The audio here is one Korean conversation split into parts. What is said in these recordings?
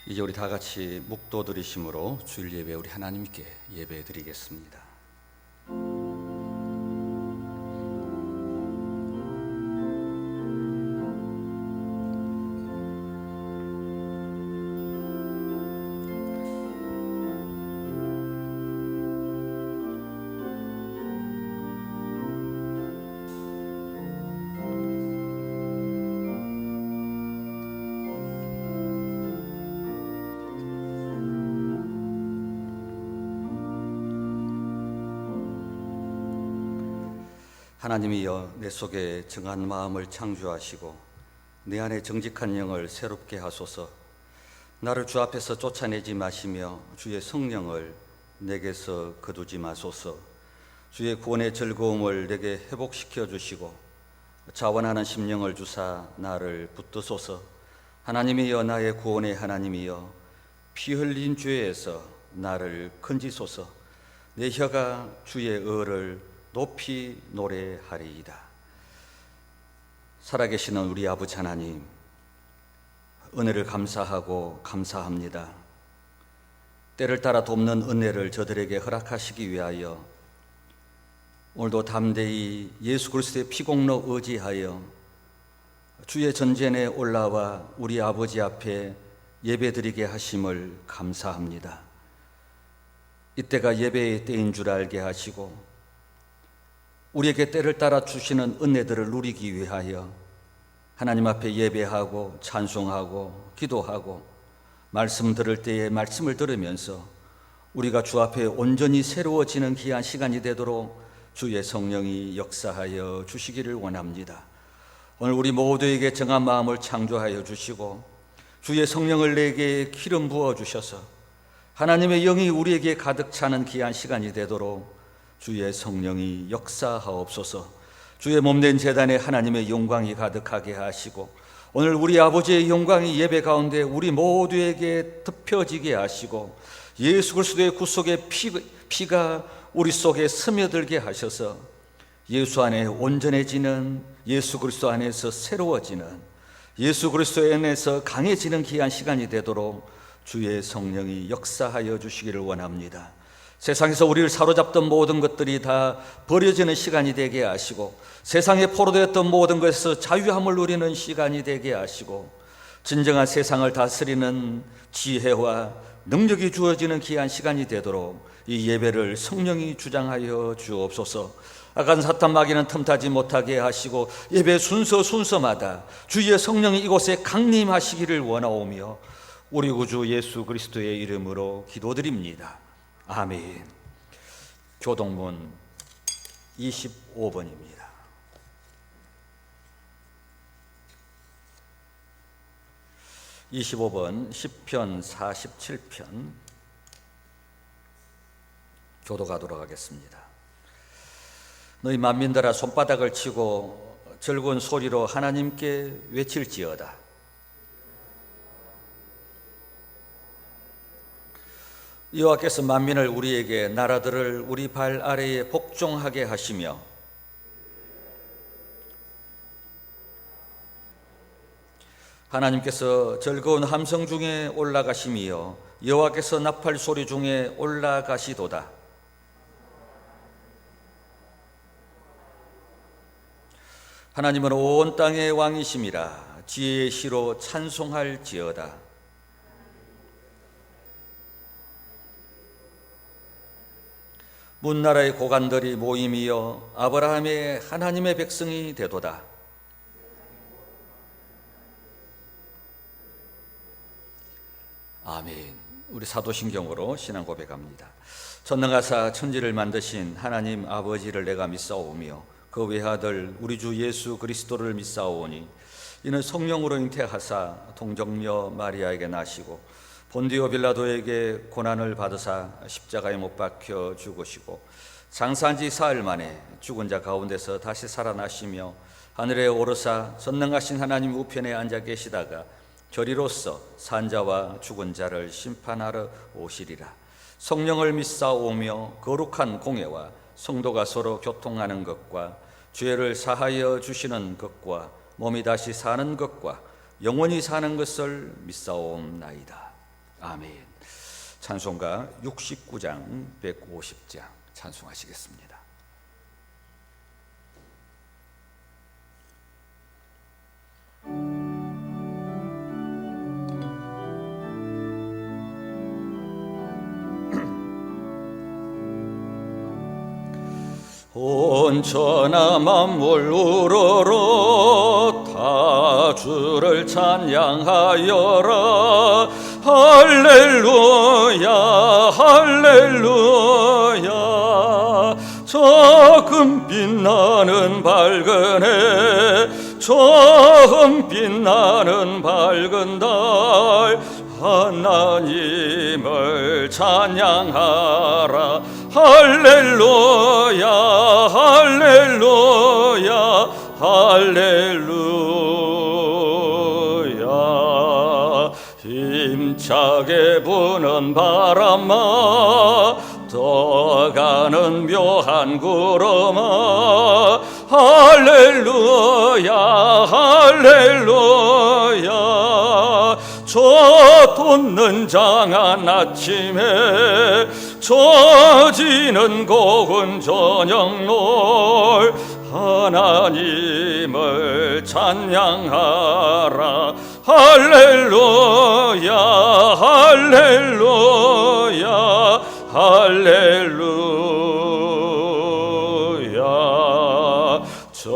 이제 우리 다 같이 묵도 드리심으로 주일 예배 우리 하나님께 예배 드리겠습니다. 하나님이여, 내 속에 정한 마음을 창조하시고 내 안에 정직한 영을 새롭게 하소서. 나를 주 앞에서 쫓아내지 마시며 주의 성령을 내게서 거두지 마소서. 주의 구원의 즐거움을 내게 회복시켜 주시고 자원하는 심령을 주사 나를 붙드소서. 하나님이여, 나의 구원의 하나님이여, 피 흘린 죄에서 나를 건지소서. 내 혀가 주의 의를 높이 노래하리이다. 살아계시는 우리 아버지 하나님, 은혜를 감사하고 감사합니다. 때를 따라 돕는 은혜를 저들에게 허락하시기 위하여 오늘도 담대히 예수 그리스도의 피공로 의지하여 주의 전전에 올라와 우리 아버지 앞에 예배드리게 하심을 감사합니다. 이때가 예배의 때인 줄 알게 하시고 우리에게 때를 따라 주시는 은혜들을 누리기 위하여 하나님 앞에 예배하고 찬송하고 기도하고 말씀 들을 때에 말씀을 들으면서 우리가 주 앞에 온전히 새로워지는 귀한 시간이 되도록 주의 성령이 역사하여 주시기를 원합니다. 오늘 우리 모두에게 정한 마음을 창조하여 주시고 주의 성령을 내게 기름 부어 주셔서 하나님의 영이 우리에게 가득 차는 귀한 시간이 되도록 주의 성령이 역사하옵소서. 주의 몸된 제단에 하나님의 영광이 가득하게 하시고 오늘 우리 아버지의 영광이 예배 가운데 우리 모두에게 덮여지게 하시고 예수 그리스도의 구속의 피가 우리 속에 스며들게 하셔서 예수 안에 온전해지는, 예수 그리스도 안에서 새로워지는, 예수 그리스도 안에서 강해지는 귀한 시간이 되도록 주의 성령이 역사하여 주시기를 원합니다. 세상에서 우리를 사로잡던 모든 것들이 다 버려지는 시간이 되게 하시고 세상에 포로되었던 모든 것에서 자유함을 누리는 시간이 되게 하시고 진정한 세상을 다스리는 지혜와 능력이 주어지는 귀한 시간이 되도록 이 예배를 성령이 주장하여 주옵소서. 악한 사탄 마귀는 틈타지 못하게 하시고 예배 순서마다 주의 성령이 이곳에 강림하시기를 원하오며 우리 구주 예수 그리스도의 이름으로 기도드립니다. 아멘. 교동문 25번입니다. 시편 47편 교독하도록 하겠습니다. 너희 만민들아, 손바닥을 치고 즐거운 소리로 하나님께 외칠지어다. 여호와께서 만민을 우리에게, 나라들을 우리 발 아래에 복종하게 하시며 하나님께서 즐거운 함성 중에 올라가심이요 여호와께서 나팔 소리 중에 올라가시도다. 하나님은 온 땅의 왕이심이라. 지혜의 시로 찬송할지어다. 문나라의 고관들이 모임이여 아브라함의 하나님의 백성이 되도다. 아멘. 우리 사도신경으로 신앙 고백합니다. 전능하사 천지를 만드신 하나님 아버지를 내가 믿사오며 그 외아들 우리 주 예수 그리스도를 믿사오니 이는 성령으로 잉태하사 동정녀 마리아에게 나시고 본디오 빌라도에게 고난을 받으사 십자가에 못 박혀 죽으시고 장사한 지 사흘 만에 죽은 자 가운데서 다시 살아나시며 하늘에 오르사 전능하신 하나님 우편에 앉아 계시다가 저리로서 산자와 죽은 자를 심판하러 오시리라. 성령을 믿사오며 거룩한 공예와 성도가 서로 교통하는 것과 죄를 사하여 주시는 것과 몸이 다시 사는 것과 영원히 사는 것을 믿사옵나이다. 아멘. 찬송가 69장 150장 찬송하시겠습니다. 온 천하 만물 우러러 다 주를 찬양하여라. 할렐루야 할렐루야. 저 금빛 나는 밝은 해, 저 빛나는 밝은 달, 하나님을 찬양하라. 할렐루야 할렐루야 할렐루야. 힘차게 부는 바람아, 떠가는 묘한 구름아, 할렐루야 할렐루야. 저 돋는 장한 아침에, 젖지는 고운 저녁놀, 하나님을 찬양하라. 할렐루야 할렐루야 할렐루야. 저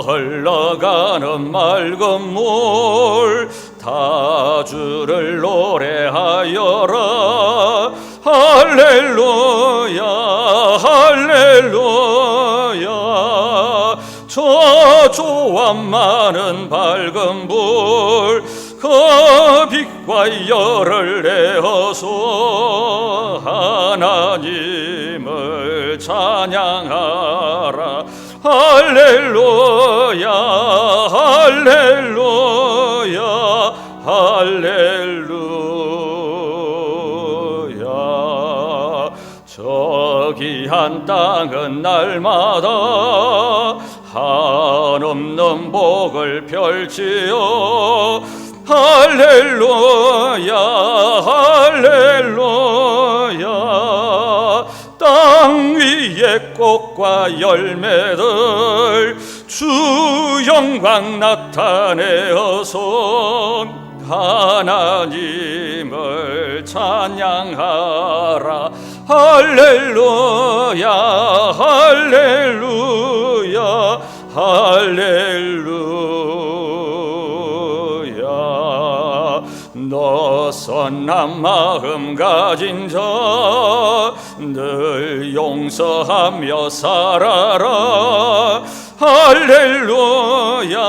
흘러가는 맑은 물, 다 주를 노래하여라. 할렐루야 할렐루야. 저 조합 많은 밝은 불, 그 빛과 열을 내어서 하나님을 찬양하라. 할렐루야 할렐루야 할렐루야. 저기 한 땅은 날마다 한없는 복을 펼치어, 할렐루야 할렐루야. 땅 위에 꽃과 열매들 주 영광 나타내어서 하나님을 찬양하라. 할렐루야 할렐루야 할렐루야. 너 선한 마음 가진 자, 늘 용서하며 살아라. 할렐루야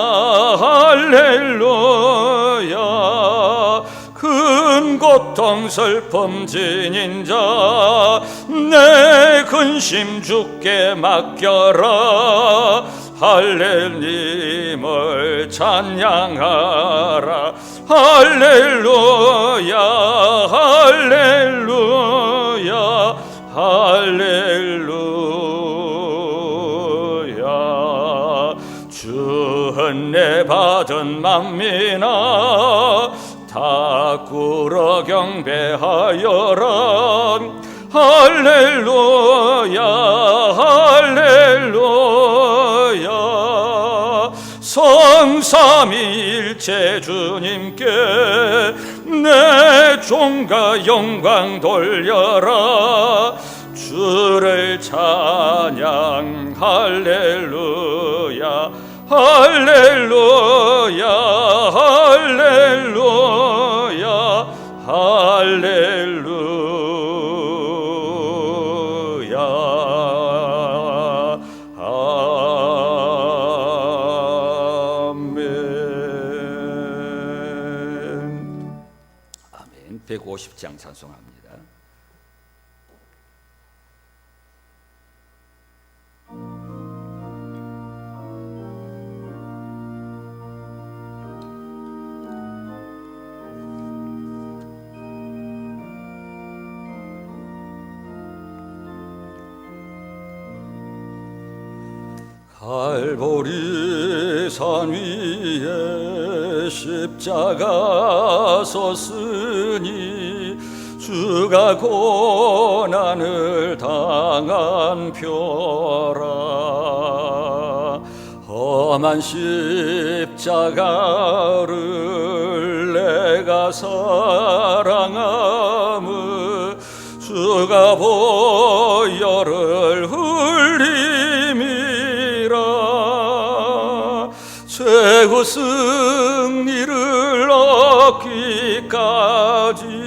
할렐루야. 큰 고통 슬픔 지닌 자, 내 근심 주께 맡겨라. 하나님을 찬양하라. 할렐루야 할렐루야 할렐루야. 주 은혜 받은 만민아, 다 꿇어 경배하여라. 할렐루야 할렐루야. 성삼위일체 주님께 내 종과 영광 돌려라. 주를 찬양 할렐루야 할렐루야 할렐루야 할렐루야. 아멘. 150장 찬송합니다. 갈보리 산 위에 십자가 섰으니, 주가 고난을 당한 표라. 험한 십자가를 내가 사랑함을 주가 보혈을 흘림이라. 최후 승리를 얻기까지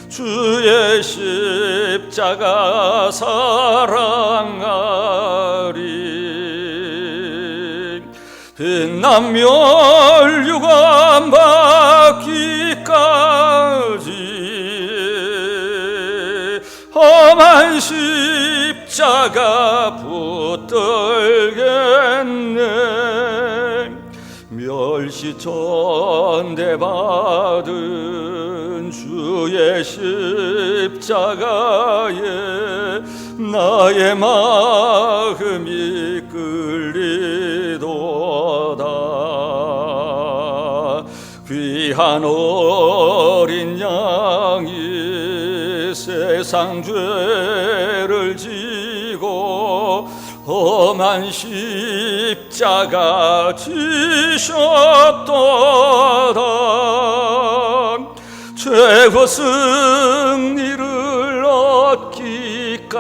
주의 십자가 사랑하리. 빛난 멸류관 받기까지 험한 십자가 붙들겠네. 멸시천대받은 주의 십자가에 나의 마음이 끌리도다. 귀한 어린 양이 세상 죄를 지고 험한 십자가 지셨도다. 최후 승리를 얻기까지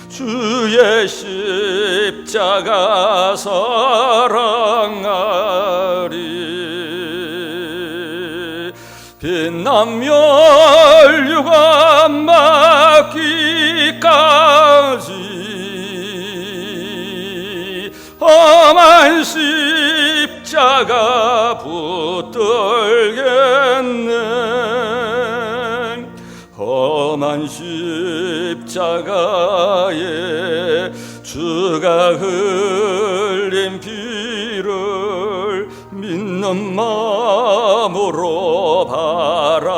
주의 십자가 사랑하리. 빛난 멸류관 받기까지 험한 십자가 붙들겠네. 험한 십자가에 주가 흘린 피를 믿는 마음으로 바라보니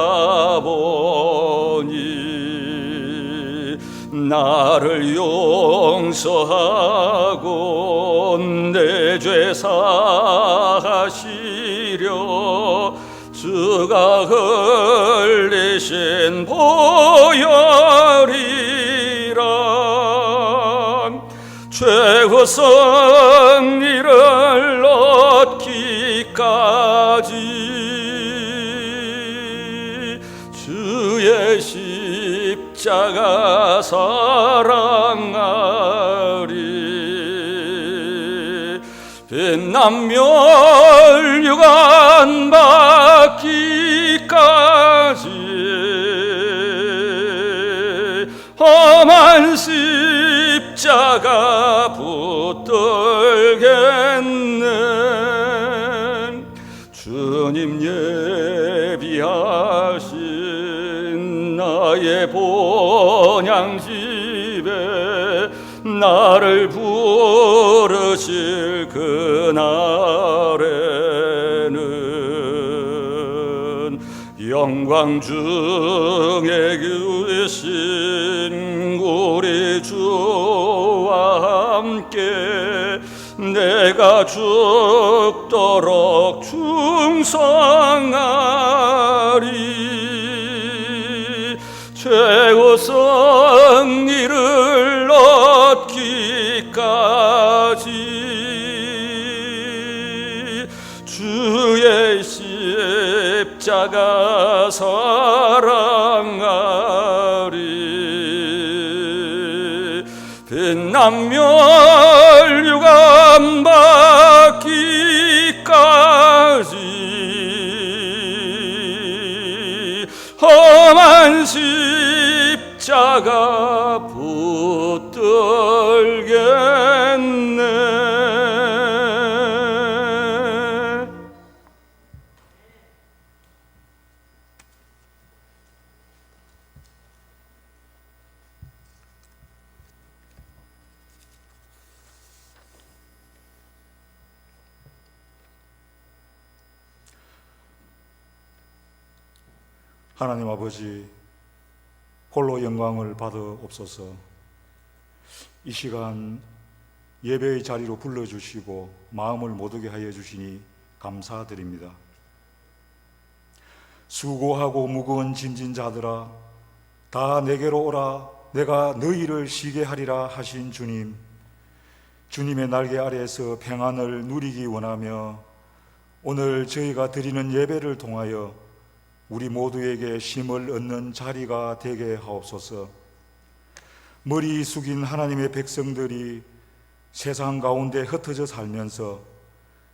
나를 용서하고 내 죄 사하시려 주가 흘리신 보혈이라. 최후 승리를 얻기까지 주의 십자가 사랑하리. 빛난 멸류관 받기까지 험한 십자가 붙들겠네. 주님 예비하신 나의 본향집에 나를 부르실 그날에는 영광 중에 계신 우리 주와 함께 내가 죽도록 충성하리. 최후 승리를 얻기까지 주의 십자가 사랑하리. 빛난 멸류관 받기까지 험한 십자가 붙들겠네. 하나님 아버지, 홀로 영광을 받으옵소서. 이 시간 예배의 자리로 불러주시고 마음을 못 오게 하여 주시니 감사드립니다. 수고하고 무거운 짐진 자들아 다 내게로 오라 내가 너희를 쉬게 하리라 하신 주님, 주님의 날개 아래에서 평안을 누리기 원하며 오늘 저희가 드리는 예배를 통하여 우리 모두에게 쉼을 얻는 자리가 되게 하옵소서. 머리 숙인 하나님의 백성들이 세상 가운데 흩어져 살면서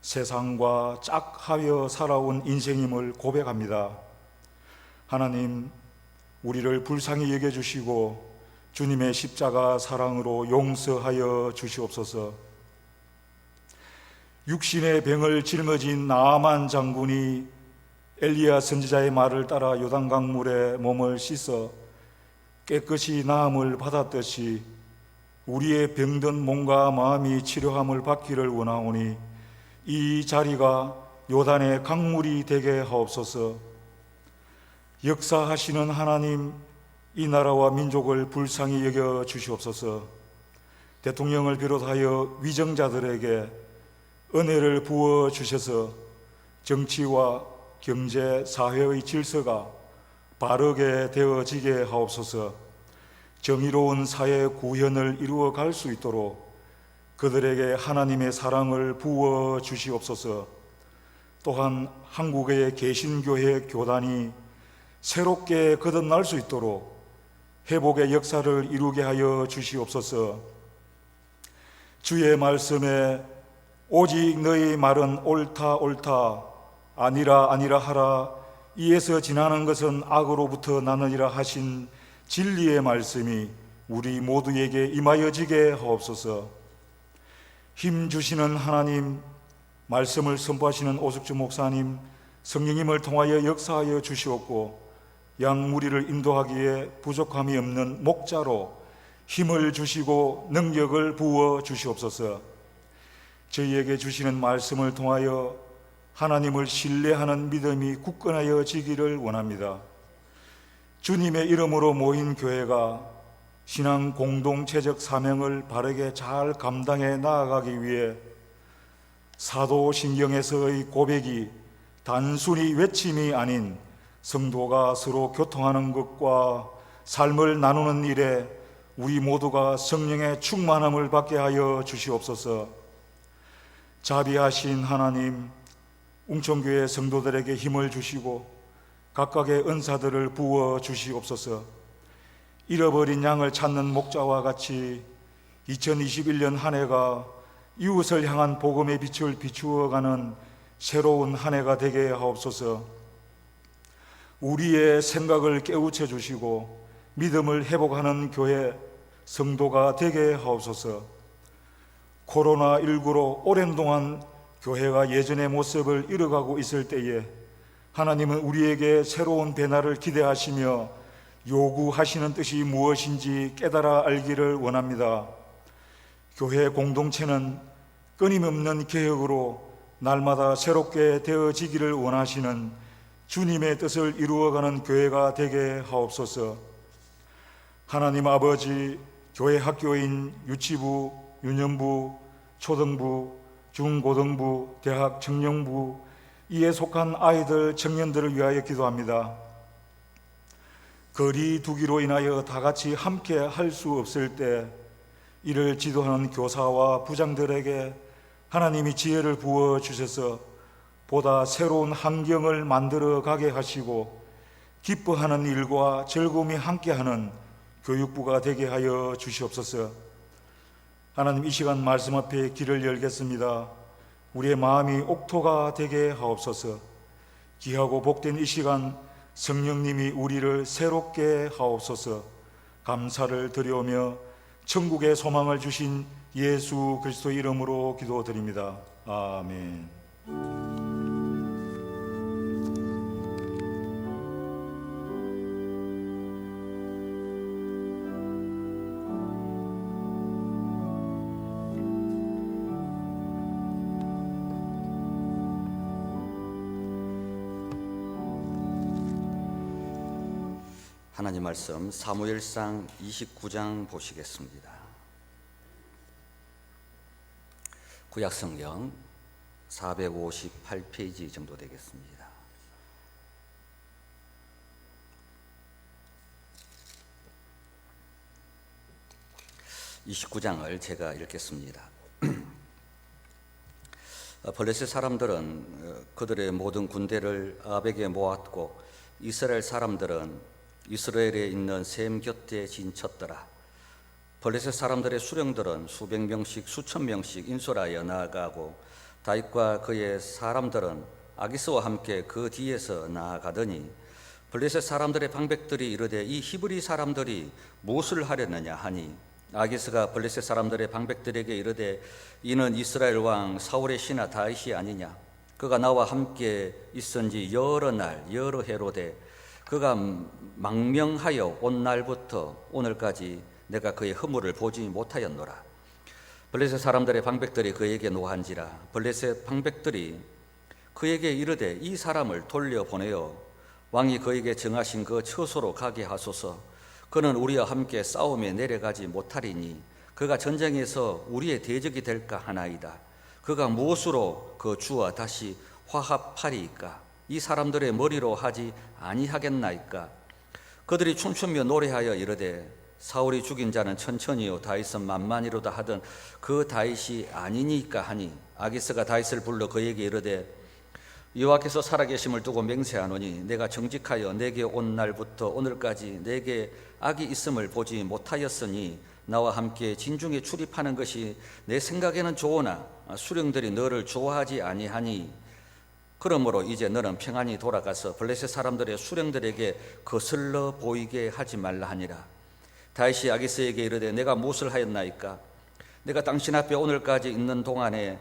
세상과 짝하여 살아온 인생임을 고백합니다. 하나님, 우리를 불쌍히 여겨주시고 주님의 십자가 사랑으로 용서하여 주시옵소서. 육신의 병을 짊어진 나아만 장군이 엘리야 선지자의 말을 따라 요단강 물에 몸을 씻어 깨끗이 나음을 받았듯이 우리의 병든 몸과 마음이 치료함을 받기를 원하오니 이 자리가 요단의 강물이 되게 하옵소서. 역사하시는 하나님, 이 나라와 민족을 불쌍히 여겨 주시옵소서. 대통령을 비롯하여 위정자들에게 은혜를 부어 주셔서 정치와 경제, 사회의 질서가 바르게 되어지게 하옵소서. 정의로운 사회 구현을 이루어 갈 수 있도록 그들에게 하나님의 사랑을 부어 주시옵소서. 또한 한국의 개신교회 교단이 새롭게 거듭날 수 있도록 회복의 역사를 이루게 하여 주시옵소서. 주의 말씀에 오직 너희 말은 옳다 옳다 아니라 아니라 하라 이에서 지나는 것은 악으로부터 나느니라 하신 진리의 말씀이 우리 모두에게 임하여지게 하옵소서. 힘 주시는 하나님, 말씀을 선포하시는 오숙주 목사님, 성령님을 통하여 역사하여 주시옵고 양무리를 인도하기에 부족함이 없는 목자로 힘을 주시고 능력을 부어 주시옵소서. 저희에게 주시는 말씀을 통하여 하나님을 신뢰하는 믿음이 굳건하여지기를 원합니다. 주님의 이름으로 모인 교회가 신앙 공동체적 사명을 바르게 잘 감당해 나아가기 위해 사도신경에서의 고백이 단순히 외침이 아닌 성도가 서로 교통하는 것과 삶을 나누는 일에 우리 모두가 성령의 충만함을 받게 하여 주시옵소서. 자비하신 하나님, 웅천교회 성도들에게 힘을 주시고 각각의 은사들을 부어 주시옵소서. 잃어버린 양을 찾는 목자와 같이 2021년 한 해가 이웃을 향한 복음의 빛을 비추어가는 새로운 한 해가 되게 하옵소서. 우리의 생각을 깨우쳐 주시고 믿음을 회복하는 교회 성도가 되게 하옵소서. 코로나19로 오랜 동안 교회가 예전의 모습을 잃어가고 있을 때에 하나님은 우리에게 새로운 변화를 기대하시며 요구하시는 뜻이 무엇인지 깨달아 알기를 원합니다. 교회 공동체는 끊임없는 개혁으로 날마다 새롭게 되어지기를 원하시는 주님의 뜻을 이루어가는 교회가 되게 하옵소서. 하나님 아버지, 교회 학교인 유치부, 유년부, 초등부, 중고등부, 대학 청년부 이에 속한 아이들, 청년들을 위하여 기도합니다. 거리 두기로 인하여 다 같이 함께 할 수 없을 때 이를 지도하는 교사와 부장들에게 하나님이 지혜를 부어 주셔서 보다 새로운 환경을 만들어 가게 하시고 기뻐하는 일과 즐거움이 함께하는 교육부가 되게 하여 주시옵소서. 하나님, 이 시간 말씀 앞에 길을 열겠습니다. 우리의 마음이 옥토가 되게 하옵소서. 귀하고 복된 이 시간 성령님이 우리를 새롭게 하옵소서. 감사를 드리오며 천국의 소망을 주신 예수 그리스도 이름으로 기도드립니다. 아멘. 하나님 말씀 사무엘상 29장 보시겠습니다. 구약성경 458페이지 정도 되겠습니다. (29장을) 제가 읽겠습니다. 블레셋 사람들은 그들의 모든 군대를 아벡에 모았고 이스라엘 사람들은 이스라엘에 있는 셈 곁에 진쳤더라. 블레셋 사람들의 수령들은 수백 명씩 수천 명씩 인솔하여 나아가고 다윗과 그의 사람들은 아기스와 함께 그 뒤에서 나아가더니 블레셋 사람들의 방백들이 이르되 이 히브리 사람들이 무엇을 하려느냐 하니 아기스가 블레셋 사람들의 방백들에게 이르되 이는 이스라엘 왕 사울의 신하 다윗이 아니냐. 그가 나와 함께 있은지 여러 날 여러 해로되 그가 망명하여 온 날부터 오늘까지 내가 그의 허물을 보지 못하였노라. 블레셋 사람들의 방백들이 그에게 노한지라. 블레셋 방백들이 그에게 이르되 이 사람을 돌려보내어 왕이 그에게 정하신 그 처소로 가게 하소서. 그는 우리와 함께 싸움에 내려가지 못하리니 그가 전쟁에서 우리의 대적이 될까 하나이다. 그가 무엇으로 그 주와 다시 화합하리이까? 이 사람들의 머리로 하지 아니하겠나이까? 그들이 춤추며 노래하여 이르되 사울이 죽인 자는 천천히요 다윗은 만만히로다 하던 그 다윗이 아니니까 하니 아기스가 다윗을 불러 그에게 이르되 여호와께서 살아계심을 두고 맹세하노니 내가 정직하여 내게 온 날부터 오늘까지 내게 악이 있음을 보지 못하였으니 나와 함께 진중에 출입하는 것이 내 생각에는 좋으나 수령들이 너를 좋아하지 아니하니 그러므로 이제 너는 평안히 돌아가서 블레셋 사람들의 수령들에게 거슬러 보이게 하지 말라 하니라. 다윗이 아기스에게 이르되 내가 무엇을 하였나이까? 내가 당신 앞에 오늘까지 있는 동안에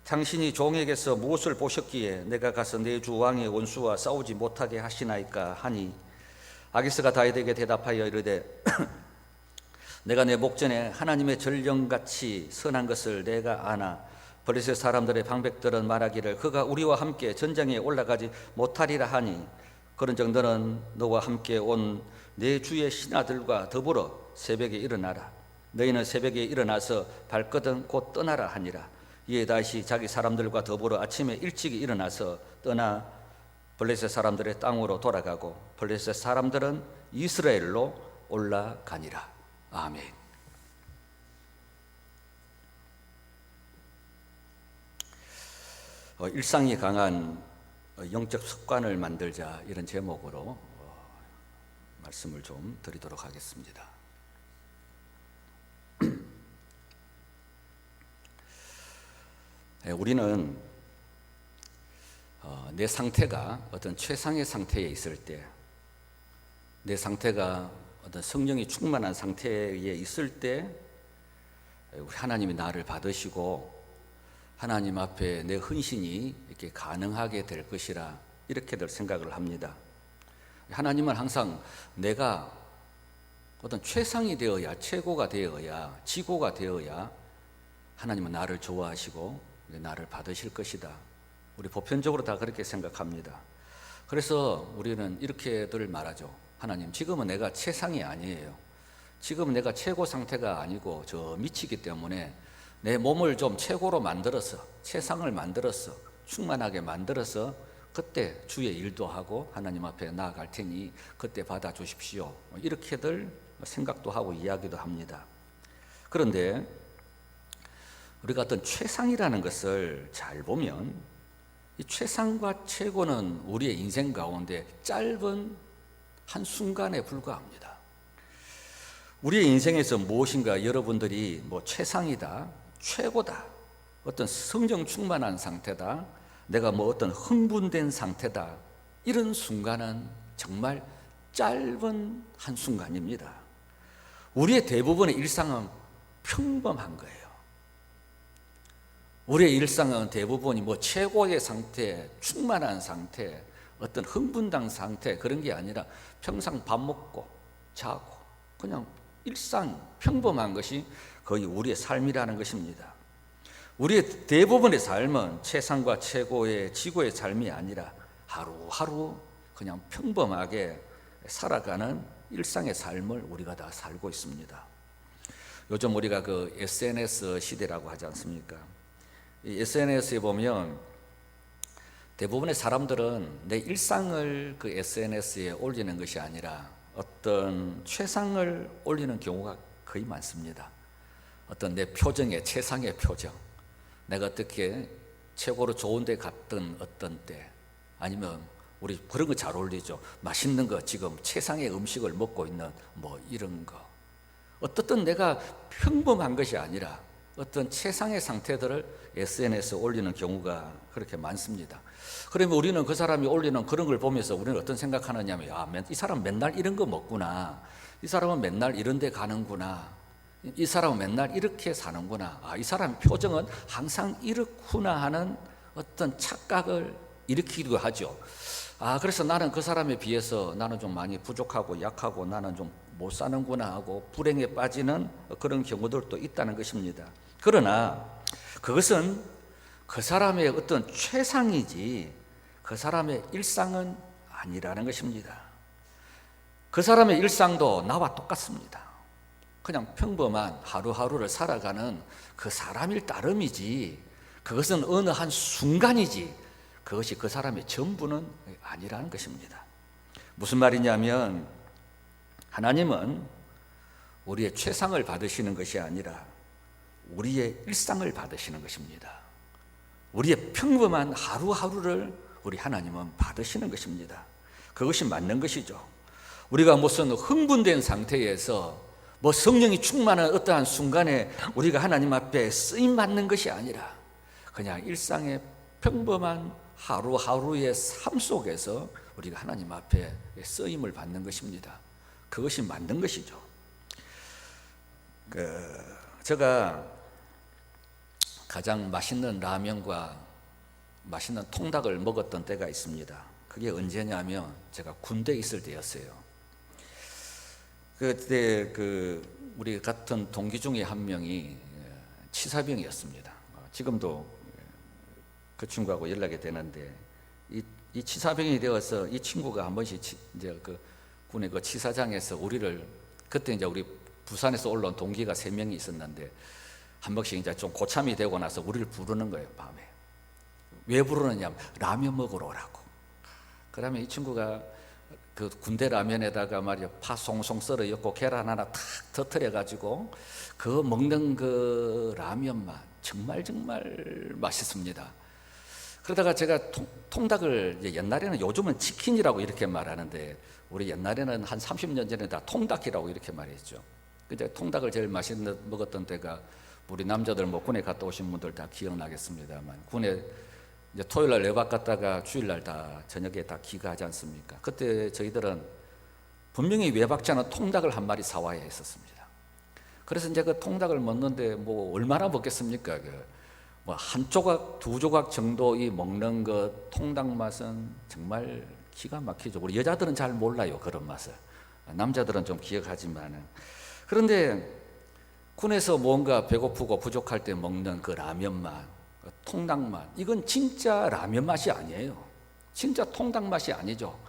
당신이 종에게서 무엇을 보셨기에 내가 가서 내 주 왕의 원수와 싸우지 못하게 하시나이까 하니 아기스가 다윗에게 대답하여 이르되 내가 내 목전에 하나님의 전령같이 선한 것을 내가 아나 블레셋 사람들의 방백들은 말하기를 그가 우리와 함께 전장에 올라가지 못하리라 하니 그런즉 너는 너와 함께 온 내 주의 신하들과 더불어 새벽에 일어나라. 너희는 새벽에 일어나서 발거든 곧 떠나라 하니라. 이에 다시 자기 사람들과 더불어 아침에 일찍 일어나서 떠나 블레셋 사람들의 땅으로 돌아가고 블레셋 사람들은 이스라엘로 올라가니라. 아멘. 일상이 강한 영적 습관을 만들자, 이런 제목으로 말씀을 좀 드리도록 하겠습니다. 우리는 내 상태가 어떤 최상의 상태에 있을 때, 내 상태가 어떤 성령이 충만한 상태에 있을 때 우리 하나님이 나를 받으시고 하나님 앞에 내 헌신이 이렇게 가능하게 될 것이라 이렇게들 생각을 합니다. 하나님은 항상 내가 어떤 최상이 되어야, 최고가 되어야, 지고가 되어야 하나님은 나를 좋아하시고 나를 받으실 것이다. 우리 보편적으로 다 그렇게 생각합니다. 그래서 우리는 이렇게들 말하죠. 하나님, 지금은 내가 최상이 아니에요. 지금은 내가 최고 상태가 아니고 저 미치기 때문에 내 몸을 좀 최고로 만들어서, 최상을 만들어서, 충만하게 만들어서 그때 주의 일도 하고 하나님 앞에 나아갈 테니 그때 받아주십시오. 이렇게들 생각도 하고 이야기도 합니다. 그런데 우리가 어떤 최상이라는 것을 잘 보면 이 최상과 최고는 우리의 인생 가운데 짧은 한 순간에 불과합니다. 우리의 인생에서 무엇인가 여러분들이 최상이다, 최고다, 어떤 성령 충만한 상태다, 내가 어떤 흥분된 상태다, 이런 순간은 정말 짧은 한 순간입니다. 우리의 대부분의 일상은 평범한 거예요. 우리의 일상은 대부분이 최고의 상태, 충만한 상태, 어떤 흥분된 상태, 그런 게 아니라 평상 밥 먹고 자고 그냥 일상 평범한 것이 거의 우리의 삶이라는 것입니다. 우리의 대부분의 삶은 최상과 최고의 지고의 삶이 아니라 하루하루 그냥 평범하게 살아가는 일상의 삶을 우리가 다 살고 있습니다. 요즘 우리가 그 SNS 시대라고 하지 않습니까? 이 SNS에 보면 대부분의 사람들은 내 일상을 그 SNS에 올리는 것이 아니라 어떤 최상을 올리는 경우가 거의 많습니다. 어떤 내 표정의 최상의 표정, 내가 어떻게 최고로 좋은 데 갔던 어떤 때, 아니면 우리 그런 거 잘 올리죠. 맛있는 거, 지금 최상의 음식을 먹고 있는 뭐 이런 거. 어떻든 내가 평범한 것이 아니라 어떤 최상의 상태들을 SNS에 올리는 경우가 그렇게 많습니다. 그러면 우리는 그 사람이 올리는 그런 걸 보면서 우리는 어떤 생각하느냐면, 이 사람 맨날 이런 거 먹구나, 이 사람은 맨날 이런 데 가는구나, 이 사람은 맨날 이렇게 사는구나, 이 사람 표정은 항상 이렇구나 하는 어떤 착각을 일으키기도 하죠. 그래서 나는 그 사람에 비해서 나는 좀 많이 부족하고 약하고 나는 좀 못 사는구나 하고 불행에 빠지는 그런 경우들도 있다는 것입니다. 그러나 그것은 그 사람의 어떤 최상이지 그 사람의 일상은 아니라는 것입니다. 그 사람의 일상도 나와 똑같습니다. 그냥 평범한 하루하루를 살아가는 그 사람일 따름이지 그것은 어느 한 순간이지 그것이 그 사람의 전부는 아니라는 것입니다. 무슨 말이냐면 하나님은 우리의 최상을 받으시는 것이 아니라 우리의 일상을 받으시는 것입니다. 우리의 평범한 하루하루를 우리 하나님은 받으시는 것입니다. 그것이 맞는 것이죠. 우리가 무슨 흥분된 상태에서 뭐 성령이 충만한 어떠한 순간에 우리가 하나님 앞에 쓰임 받는 것이 아니라 그냥 일상의 평범한 하루하루의 삶 속에서 우리가 하나님 앞에 쓰임을 받는 것입니다. 그것이 맞는 것이죠. 제가 가장 맛있는 라면과 맛있는 통닭을 먹었던 때가 있습니다. 그게 언제냐면 제가 군대에 있을 때였어요. 그때 우리 같은 동기 중에 한 명이 치사병이었습니다. 지금도 그 친구하고 연락이 되는데 이 치사병이 되어서 이 친구가 한 번씩 이제 군의 그 치사장에서 우리를, 그때 이제 우리 부산에서 올라온 동기가 3명이 있었는데 한 번씩 이제 좀 고참이 되고 나서 우리를 부르는 거예요. 밤에 왜 부르느냐, 라면 먹으러 오라고. 그러면 이 친구가 그 군대 라면에다가 말이야 파 송송 썰어 엮고 계란 하나 탁 터뜨려 가지고 그 먹는 그 라면만 정말 맛있습니다. 그러다가 제가 통닭을 옛날에는, 요즘은 치킨이라고 이렇게 말하는데 우리 옛날에는 한 30년 전에 다 통닭이라고 이렇게 말했죠. 근데 통닭을 제일 맛있는 먹었던 때가, 우리 남자들 뭐 군에 갔다 오신 분들 다 기억나겠습니다만, 군에 이제 토요일 날 외박 갔다가 주일 날 다 저녁에 다 귀가하지 않습니까? 그때 저희들은 분명히 외박자는 통닭을 한 마리 사와야 했었습니다. 그래서 이제 그 통닭을 먹는데 뭐 얼마나 먹겠습니까? 뭐 한 조각, 2조각 정도 이 먹는 그 통닭 맛은 정말 기가 막히죠. 우리 여자들은 잘 몰라요, 그런 맛을. 남자들은 좀 기억하지만은. 그런데 군에서 뭔가 배고프고 부족할 때 먹는 그 라면 맛, 그 통닭 맛, 이건 진짜 라면 맛이 아니에요. 진짜 통닭 맛이 아니죠.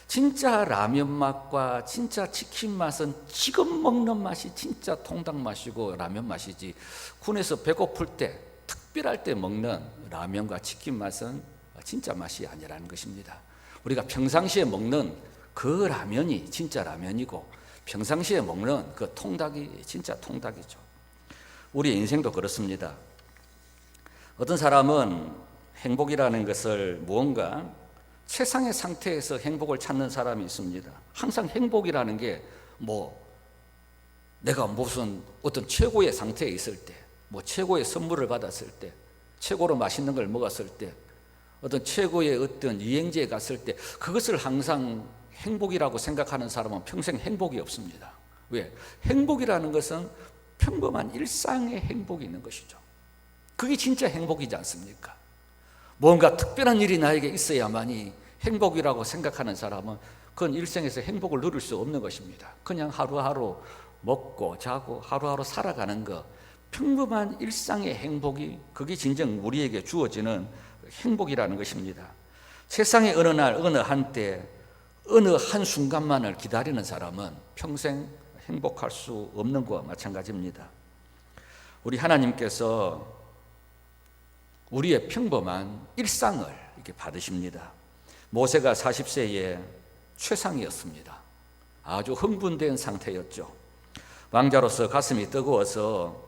진짜 라면 맛과 진짜 치킨 맛은 지금 먹는 맛이 진짜 통닭 맛이고 라면 맛이지, 군에서 배고플 때, 특별할 때 먹는 라면과 치킨 맛은 진짜 맛이 아니라는 것입니다. 우리가 평상시에 먹는 그 라면이 진짜 라면이고 평상시에 먹는 그 통닭이 진짜 통닭이죠. 우리 인생도 그렇습니다. 어떤 사람은 행복이라는 것을 무언가 최상의 상태에서 행복을 찾는 사람이 있습니다. 항상 행복이라는 게 뭐 내가 무슨 어떤 최고의 상태에 있을 때, 뭐 최고의 선물을 받았을 때, 최고로 맛있는 걸 먹었을 때, 어떤 최고의 어떤 여행지에 갔을 때, 그것을 항상 행복이라고 생각하는 사람은 평생 행복이 없습니다. 왜? 행복이라는 것은 평범한 일상의 행복이 있는 것이죠. 그게 진짜 행복이지 않습니까? 뭔가 특별한 일이 나에게 있어야만이 행복이라고 생각하는 사람은 그건 일생에서 행복을 누릴 수 없는 것입니다. 그냥 하루하루 먹고 자고 하루하루 살아가는 것, 평범한 일상의 행복이, 그게 진정 우리에게 주어지는 행복이라는 것입니다. 세상의 어느 날 어느 한때 어느 한순간만을 기다리는 사람은 평생 행복할 수 없는 것과 마찬가지입니다. 우리 하나님께서 우리의 평범한 일상을 이렇게 받으십니다. 모세가 40세에 최상이었습니다. 아주 흥분된 상태였죠. 왕자로서 가슴이 뜨거워서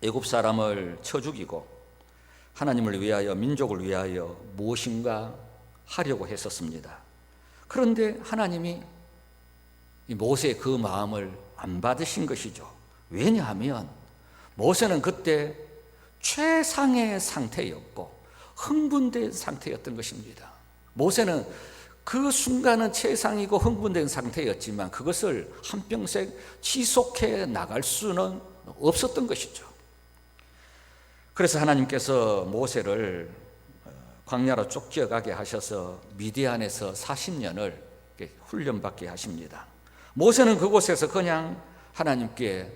애굽 사람을 쳐 죽이고 하나님을 위하여, 민족을 위하여 무엇인가 하려고 했었습니다. 그런데 하나님이 이 모세의 그 마음을 안 받으신 것이죠. 왜냐하면 모세는 그때 최상의 상태였고 흥분된 상태였던 것입니다. 모세는 그 순간은 최상이고 흥분된 상태였지만 그것을 한평생 지속해 나갈 수는 없었던 것이죠. 그래서 하나님께서 모세를 광야로 쫓겨가게 하셔서 미디안에서 40년을 훈련받게 하십니다. 모세는 그곳에서 그냥 하나님께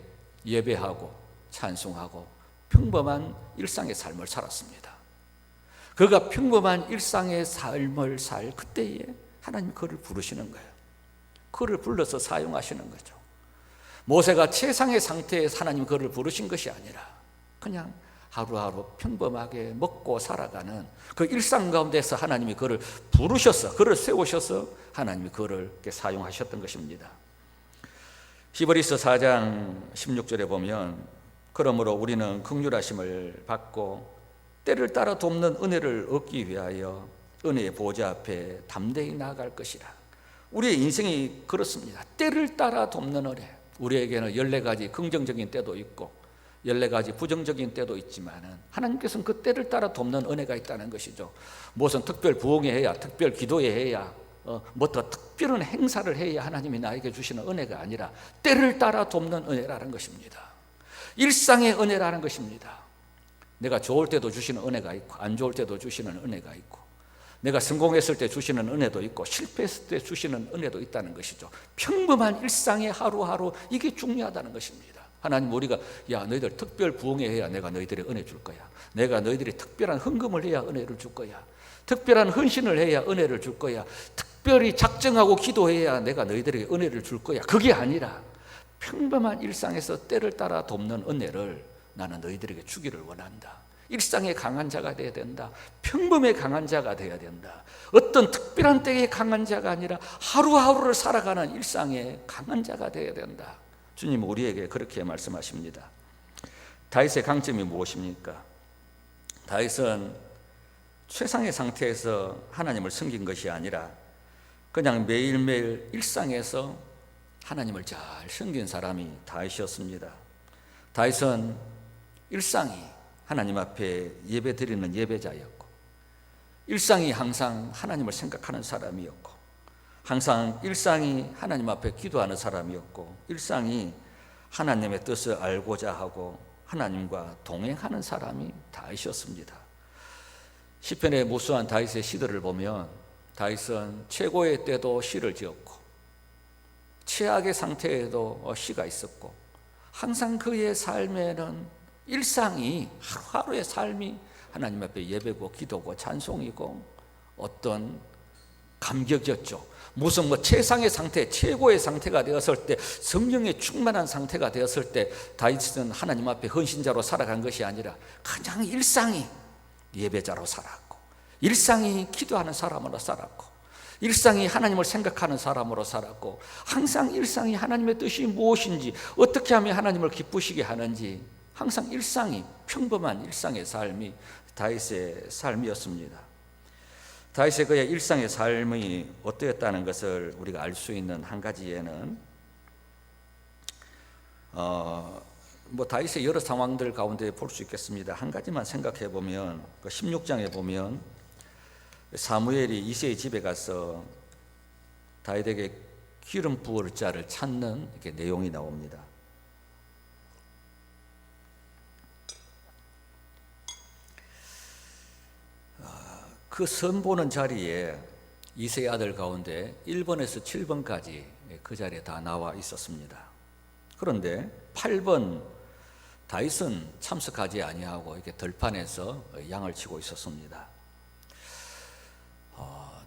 예배하고 찬송하고 평범한 일상의 삶을 살았습니다. 그가 평범한 일상의 삶을 살 그때에 하나님 그를 부르시는 거예요. 그를 불러서 사용하시는 거죠. 모세가 최상의 상태에서 하나님 그를 부르신 것이 아니라 그냥 하루하루 평범하게 먹고 살아가는 그 일상 가운데서 하나님이 그를 부르셔서, 그를 세우셔서 하나님이 그를 이렇게 사용하셨던 것입니다. 히브리서 4장 16절에 보면 그러므로 우리는 긍휼하심을 받고 때를 따라 돕는 은혜를 얻기 위하여 은혜의 보좌 앞에 담대히 나아갈 것이라. 우리의 인생이 그렇습니다. 때를 따라 돕는 은혜. 우리에게는 14가지 긍정적인 때도 있고 14가지 부정적인 때도 있지만 하나님께서는 그 때를 따라 돕는 은혜가 있다는 것이죠. 무슨 특별 부흥회 해야, 특별 기도회 해야, 뭐 더 특별한 행사를 해야 하나님이 나에게 주시는 은혜가 아니라 때를 따라 돕는 은혜라는 것입니다. 일상의 은혜라는 것입니다. 내가 좋을 때도 주시는 은혜가 있고 안 좋을 때도 주시는 은혜가 있고 내가 성공했을 때 주시는 은혜도 있고 실패했을 때 주시는 은혜도 있다는 것이죠. 평범한 일상의 하루하루, 이게 중요하다는 것입니다. 하나님 우리가 야 너희들 특별 부흥회 해야 내가 너희들의 은혜 줄 거야. 내가 너희들이 특별한 헌금을 해야 은혜를 줄 거야. 특별한 헌신을 해야 은혜를 줄 거야. 특별히 작정하고 기도해야 내가 너희들에게 은혜를 줄 거야. 그게 아니라 평범한 일상에서 때를 따라 돕는 은혜를 나는 너희들에게 주기를 원한다. 일상에 강한 자가 되어야 된다. 평범에 강한 자가 되어야 된다. 어떤 특별한 때에 강한 자가 아니라 하루하루를 살아가는 일상에 강한 자가 되어야 된다. 주님 우리에게 그렇게 말씀하십니다. 다윗의 강점이 무엇입니까? 다윗은 최상의 상태에서 하나님을 섬긴 것이 아니라 그냥 매일매일 일상에서 하나님을 잘 섬긴 사람이 다윗이었습니다. 다윗은 일상이 하나님 앞에 예배 드리는 예배자였고 일상이 항상 하나님을 생각하는 사람이었고 항상 일상이 하나님 앞에 기도하는 사람이었고 일상이 하나님의 뜻을 알고자 하고 하나님과 동행하는 사람이 다윗이었습니다. 시편의 무수한 다윗의 시들을 보면 다윗은 최고의 때도 시를 지었고 최악의 상태에도 시가 있었고 항상 그의 삶에는 일상이 하루하루의 삶이 하나님 앞에 예배고 기도고 찬송이고 어떤 감격이었죠. 무슨 최상의 상태, 최고의 상태가 되었을 때, 성령에 충만한 상태가 되었을 때 다윗은 하나님 앞에 헌신자로 살아간 것이 아니라 그냥 일상이 예배자로 살았고 일상이 기도하는 사람으로 살았고 일상이 하나님을 생각하는 사람으로 살았고 항상 일상이 하나님의 뜻이 무엇인지 어떻게 하면 하나님을 기쁘시게 하는지 항상 일상이 평범한 일상의 삶이 다윗의 삶이었습니다. 다윗의 그의 일상의 삶이 어떠했다는 것을 우리가 알 수 있는 한 가지에는 다윗의 여러 상황들 가운데 볼 수 있겠습니다. 한 가지만 생각해 보면 16장에 보면 사무엘이 이새의 집에 가서 다윗에게 기름 부을 자를 찾는 이렇게 내용이 나옵니다. 그 선보는 자리에 이새의 아들 가운데 1번에서 7번까지 그 자리에 다 나와 있었습니다. 그런데 8번 다윗은 참석하지 아니하고 이렇게 들판에서 양을 치고 있었습니다.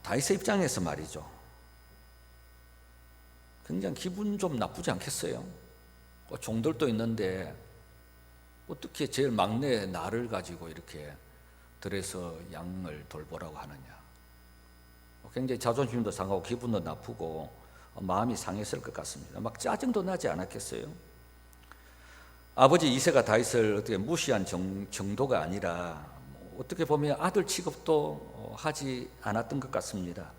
다윗의 입장에서 말이죠. 굉장히 기분 좀 나쁘지 않겠어요? 종들도 있는데 어떻게 제일 막내 나를 가지고 이렇게 들에서 양을 돌보라고 하느냐. 굉장히 자존심도 상하고 기분도 나쁘고 마음이 상했을 것 같습니다. 막 짜증도 나지 않았겠어요? 아버지 이새가 다윗을 어떻게 무시한 정도가 아니라 어떻게 보면 아들 취급도 하지 않았던 것 같습니다.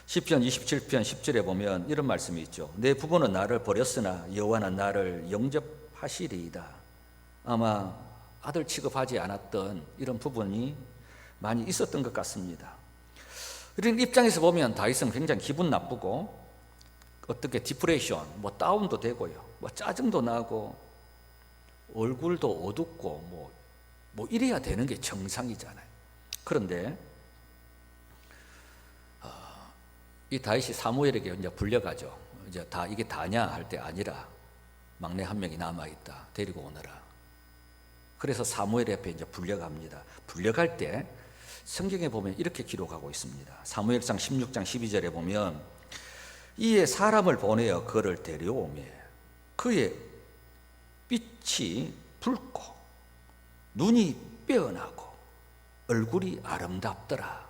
시편 27편 10절에 보면 이런 말씀이 있죠. 내 부모는 나를 버렸으나 여호와는 나를 영접하시리이다. 아마 아들 취급하지 않았던 이런 부분이 많이 있었던 것 같습니다. 이런 입장에서 보면 다윗은 굉장히 기분 나쁘고 어떻게 디프레션, 다운도 되고요, 짜증도 나고 얼굴도 어둡고 이래야 되는 게 정상이잖아요. 그런데 이 다윗이 사무엘에게 이제 불려가죠. 이제 다 이게 다냐 할 때 아니라 막내 한 명이 남아 있다. 데리고 오너라. 그래서 사무엘 앞에 이제 불려갑니다. 불려갈 때 성경에 보면 이렇게 기록하고 있습니다. 사무엘상 16장 12절에 보면 이에 사람을 보내어 그를 데려오매 그의 빛이 붉고 눈이 빼어나고 얼굴이 아름답더라.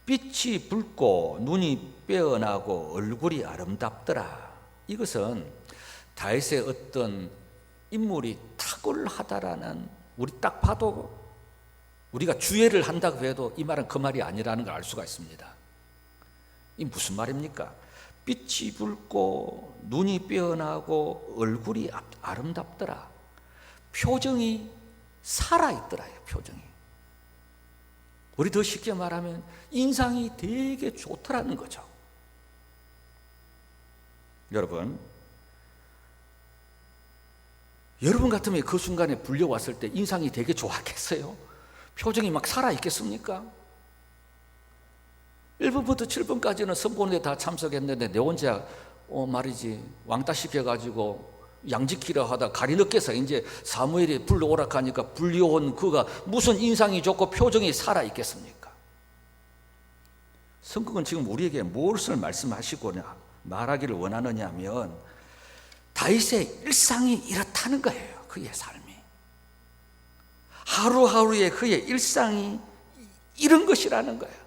빛이 붉고 눈이 빼어나고 얼굴이 아름답더라. 이것은 다윗의 어떤 인물이 탁월하다라는, 우리 딱 봐도 우리가 주의를 한다고 해도 이 말은 그 말이 아니라는 걸 알 수가 있습니다. 이 무슨 말입니까? 빛이 붉고 눈이 빼어나고 얼굴이 아름답더라. 표정이 살아있더라요. 표정이. 우리 더 쉽게 말하면 인상이 되게 좋더라는 거죠. 여러분 같으면 그 순간에 불려왔을 때 인상이 되게 좋았겠어요? 표정이 막 살아있겠습니까? 1번부터 7번까지는 선보는데 다 참석했는데 내 혼자 말이지 왕따 시켜가지고 양지키려 하다 가리 늦게서 이제 사무엘이 불러오라 하니까 불려온 그가 무슨 인상이 좋고 표정이 살아있겠습니까? 성경은 지금 우리에게 무엇을 말씀하시고냐 말하기를 원하느냐 하면 다윗의 일상이 이렇다는 거예요. 그의 삶이 하루하루의 그의 일상이 이런 것이라는 거예요.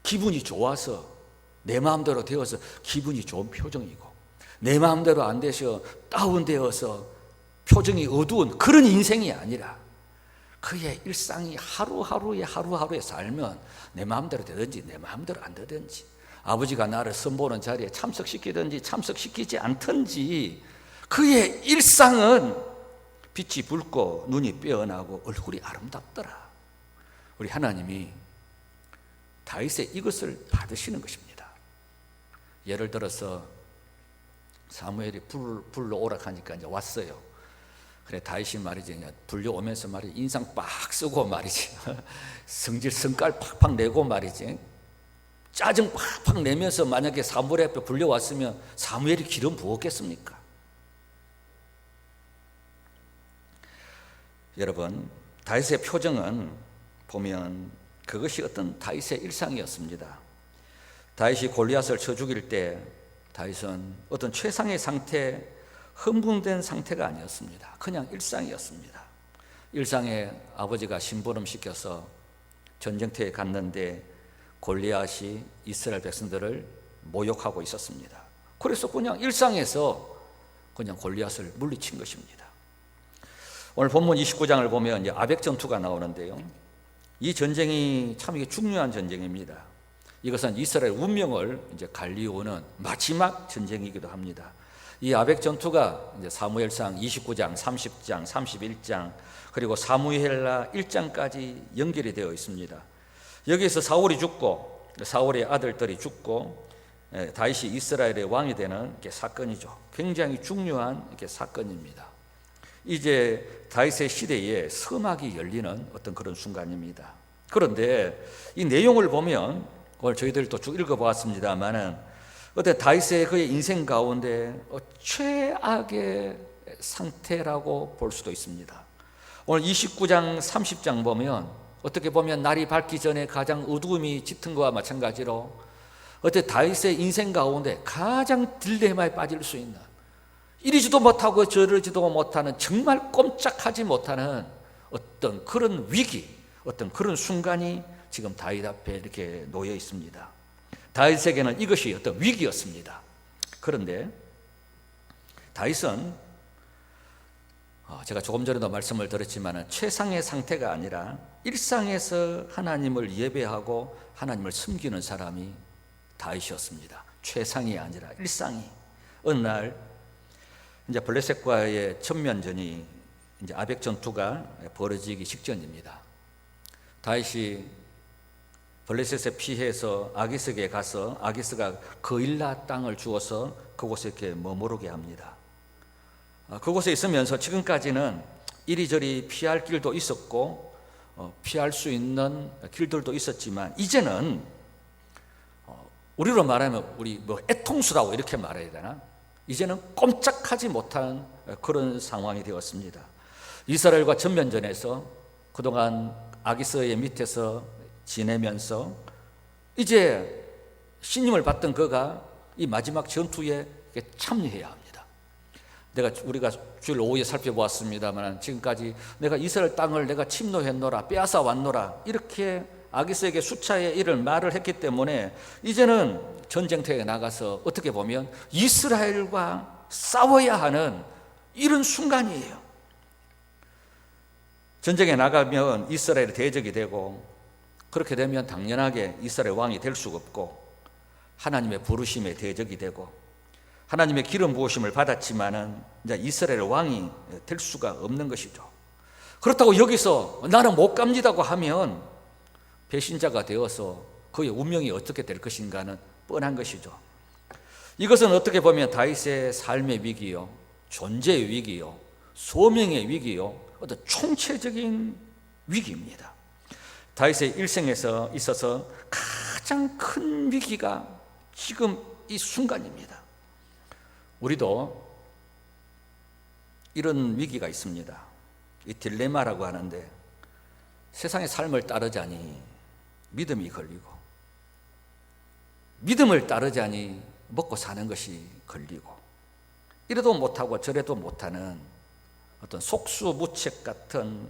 기분이 좋아서 내 마음대로 되어서 기분이 좋은 표정이고 내 마음대로 안 되셔 다운되어서 표정이 어두운 그런 인생이 아니라 그의 일상이 하루하루에 살면 내 마음대로 되든지 내 마음대로 안 되든지 아버지가 나를 선보는 자리에 참석시키든지 참석시키지 않든지 그의 일상은 빛이 붉고 눈이 빼어나고 얼굴이 아름답더라. 우리 하나님이 다윗의 이것을 받으시는 것입니다. 예를 들어서 사무엘이 불러오라 하니까 이제 왔어요. 그래 다윗이 말이지 불려오면서 말이지 인상 빡 쓰고 말이지 성깔 팍팍 내고 말이지 짜증 팍팍 내면서 만약에 사무엘 앞에 불려왔으면 사무엘이 기름 부었겠습니까? 여러분 다윗의 표정은 보면 그것이 어떤 다윗의 일상이었습니다. 다윗이 골리앗을 쳐 죽일 때 다윗은 어떤 최상의 상태, 흥분된 상태가 아니었습니다. 그냥 일상이었습니다. 일상에 아버지가 심부름 시켜서 전쟁터에 갔는데 골리앗이 이스라엘 백성들을 모욕하고 있었습니다. 그래서 그냥 일상에서 그냥 골리앗을 물리친 것입니다. 오늘 본문 29장을 보면 이제 아벡 전투가 나오는데요. 이 전쟁이 참 이게 중요한 전쟁입니다. 이것은 이스라엘 운명을 이제 갈리오는 마지막 전쟁이기도 합니다. 이 아벡 전투가 이제 사무엘상 29장, 30장, 31장 그리고 사무엘하 1장까지 연결이 되어 있습니다. 여기에서 사울이 죽고 사울의 아들들이 죽고 다윗이 이스라엘의 왕이 되는 사건이죠. 굉장히 중요한 사건입니다. 이제 다윗의 시대에 서막이 열리는 어떤 그런 순간입니다. 그런데 이 내용을 보면 오늘 저희들도 쭉 읽어보았습니다만은 어때 다윗의 그의 인생 가운데 최악의 상태라고 볼 수도 있습니다. 오늘 29장 30장 보면 어떻게 보면 날이 밝기 전에 가장 어두움이 짙은 것과 마찬가지로 어때 다윗의 인생 가운데 가장 딜레마에 빠질 수 있는 이리지도 못하고 저러지도 못하는, 정말 꼼짝하지 못하는 어떤 그런 위기, 어떤 그런 순간이 지금 다윗 앞에 이렇게 놓여 있습니다. 다윗에게는 이것이 어떤 위기였습니다. 그런데 다윗은 제가 조금 전에도 말씀을 드렸지만 최상의 상태가 아니라 일상에서 하나님을 예배하고 하나님을 섬기는 사람이 다윗이었습니다. 최상이 아니라 일상이. 어느 날 이제 블레셋과의 전면전이, 이제 아벡 전투가 벌어지기 직전입니다. 다윗이 블레셋에 피해서 아기스에게 가서 아기스가 그일라 땅을 주어서 그곳에 이렇게 머무르게 합니다. 그곳에 있으면서 지금까지는 이리저리 피할 길도 있었고 피할 수 있는 길들도 있었지만, 이제는 우리로 말하면 우리 애통수라고 이렇게 말해야 되나? 이제는 꼼짝하지 못한 그런 상황이 되었습니다. 이스라엘과 전면전에서 그동안 아기스의 밑에서 지내면서 이제 신임을 받던 그가 이 마지막 전투에 참여해야 합니다. 우리가 주일 오후에 살펴보았습니다만, 지금까지 내가 이스라엘 땅을 내가 침노했노라, 빼앗아 왔노라, 이렇게 아기스에게 수차례 이런 말을 했기 때문에 이제는 전쟁터에 나가서 어떻게 보면 이스라엘과 싸워야 하는 이런 순간이에요. 전쟁에 나가면 이스라엘의 대적이 되고, 그렇게 되면 당연하게 이스라엘 왕이 될 수가 없고, 하나님의 부르심의 대적이 되고, 하나님의 기름 부으심을 받았지만은 이제 이스라엘 왕이 될 수가 없는 것이죠. 그렇다고 여기서 나는 못 갑니다고 하면 배신자가 되어서 그의 운명이 어떻게 될 것인가는 뻔한 것이죠. 이것은 어떻게 보면 다윗의 삶의 위기요, 존재의 위기요, 소명의 위기요, 어떤 총체적인 위기입니다. 다윗의 일생에서 있어서 가장 큰 위기가 지금 이 순간입니다. 우리도 이런 위기가 있습니다. 이 딜레마라고 하는데, 세상의 삶을 따르자니 믿음이 걸리고, 믿음을 따르자니 먹고 사는 것이 걸리고, 이래도 못하고 저래도 못하는 어떤 속수무책 같은,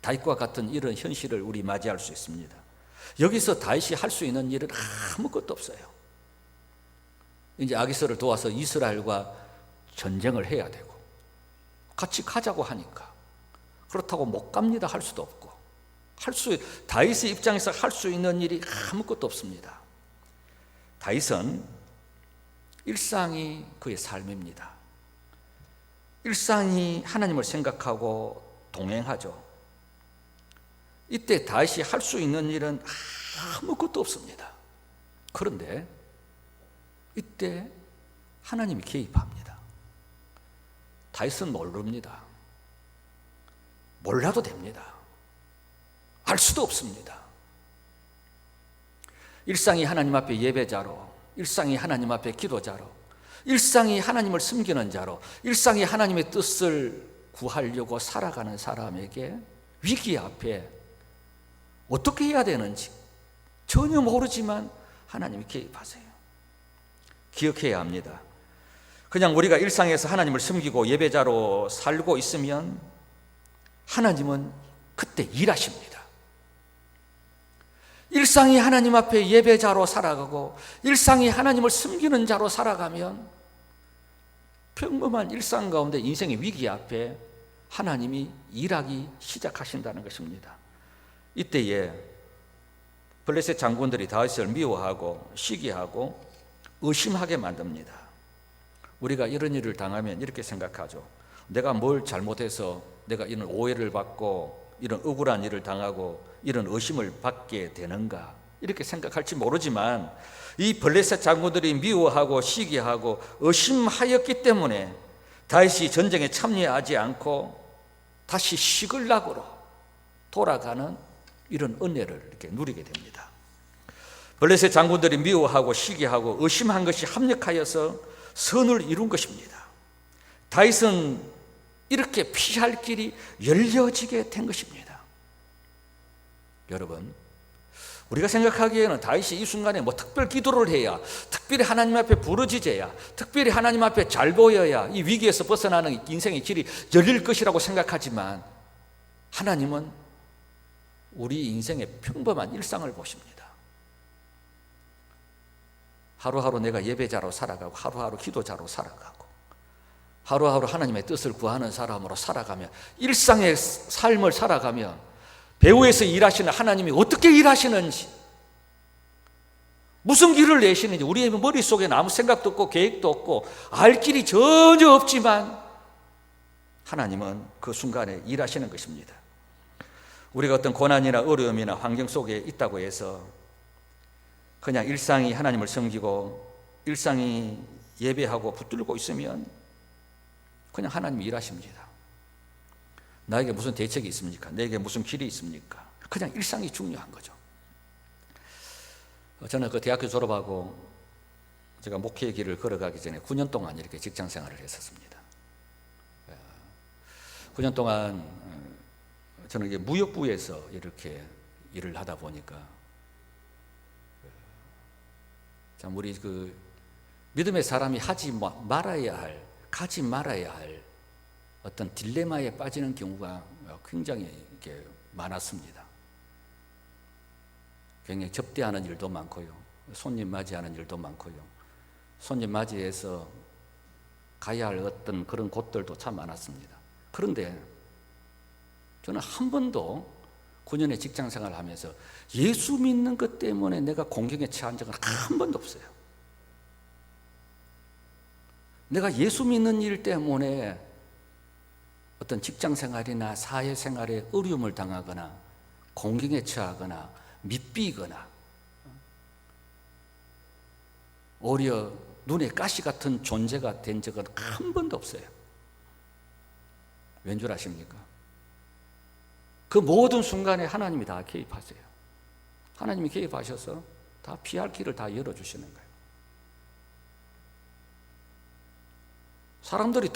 다윗과 같은 이런 현실을 우리 맞이할 수 있습니다. 여기서 다윗이 할 수 있는 일은 아무것도 없어요. 이제 아기스를 도와서 이스라엘과 전쟁을 해야 되고, 같이 가자고 하니까 그렇다고 못 갑니다 할 수도 없고, 다윗의 입장에서 할 수 있는 일이 아무것도 없습니다. 다윗은 일상이 그의 삶입니다. 일상이 하나님을 생각하고 동행하죠. 이때 다윗이 할 수 있는 일은 아무것도 없습니다. 그런데 이때 하나님이 개입합니다. 다윗은 모릅니다. 몰라도 됩니다. 알 수도 없습니다. 일상이 하나님 앞에 예배자로, 일상이 하나님 앞에 기도자로, 일상이 하나님을 섬기는 자로, 일상이 하나님의 뜻을 구하려고 살아가는 사람에게 위기 앞에 어떻게 해야 되는지 전혀 모르지만 하나님이 개입하세요. 기억해야 합니다. 그냥 우리가 일상에서 하나님을 섬기고 예배자로 살고 있으면 하나님은 그때 일하십니다. 일상이 하나님 앞에 예배자로 살아가고 일상이 하나님을 섬기는 자로 살아가면 평범한 일상 가운데 인생의 위기 앞에 하나님이 일하기 시작하신다는 것입니다. 이때에 블레셋 장군들이 다윗을 미워하고 시기하고 의심하게 만듭니다. 우리가 이런 일을 당하면 이렇게 생각하죠. 내가 뭘 잘못해서 내가 이런 오해를 받고 이런 억울한 일을 당하고 이런 의심을 받게 되는가, 이렇게 생각할지 모르지만 이 블레셋 장군들이 미워하고 시기하고 의심하였기 때문에 다윗이 전쟁에 참여하지 않고 다시 시글락으로 돌아가는 이런 은혜를 이렇게 누리게 됩니다. 블레셋 장군들이 미워하고 시기하고 의심한 것이 합력하여서 선을 이룬 것입니다. 다윗은 이렇게 피할 길이 열려지게 된 것입니다. 여러분, 우리가 생각하기에는 다윗이 이 순간에 뭐 특별 기도를 해야, 특별히 하나님 앞에 부르짖어야, 특별히 하나님 앞에 잘 보여야 이 위기에서 벗어나는 인생의 길이 열릴 것이라고 생각하지만, 하나님은 우리 인생의 평범한 일상을 보십니다. 하루하루 내가 예배자로 살아가고, 하루하루 기도자로 살아가고, 하루하루 하나님의 뜻을 구하는 사람으로 살아가며, 일상의 삶을 살아가며 배후에서 일하시는 하나님이 어떻게 일하시는지, 무슨 길을 내시는지 우리의 머릿속에는 아무 생각도 없고 계획도 없고 알 길이 전혀 없지만, 하나님은 그 순간에 일하시는 것입니다. 우리가 어떤 고난이나 어려움이나 환경 속에 있다고 해서 그냥 일상이 하나님을 섬기고 일상이 예배하고 붙들고 있으면 그냥 하나님이 일하십니다. 나에게 무슨 대책이 있습니까? 내게 무슨 길이 있습니까? 그냥 일상이 중요한 거죠. 저는 그 대학교 졸업하고 제가 목회의 길을 걸어가기 전에 9년 동안 이렇게 직장 생활을 했었습니다. 9년 동안 저는 이게 무역부에서 이렇게 일을 하다 보니까 참 우리 그 믿음의 사람이 하지 말아야 할, 가지 말아야 할 어떤 딜레마에 빠지는 경우가 굉장히 이렇게 많았습니다. 굉장히 접대하는 일도 많고요, 손님 맞이하는 일도 많고요, 손님 맞이해서 가야 할 어떤 그런 곳들도 참 많았습니다. 그런데 저는 한 번도 9년의 직장 생활을 하면서 예수 믿는 것 때문에 내가 공경에 처한 적은 한 번도 없어요. 내가 예수 믿는 일 때문에 어떤 직장 생활이나 사회 생활에 어려움을 당하거나 공경에 처하거나 밑비거나 오히려 눈에 가시 같은 존재가 된 적은 한 번도 없어요. 왠 줄 아십니까? 그 모든 순간에 하나님이 다 개입하세요. 하나님이 개입하셔서 다 피할 길을 다 열어주시는 거예요. 사람들이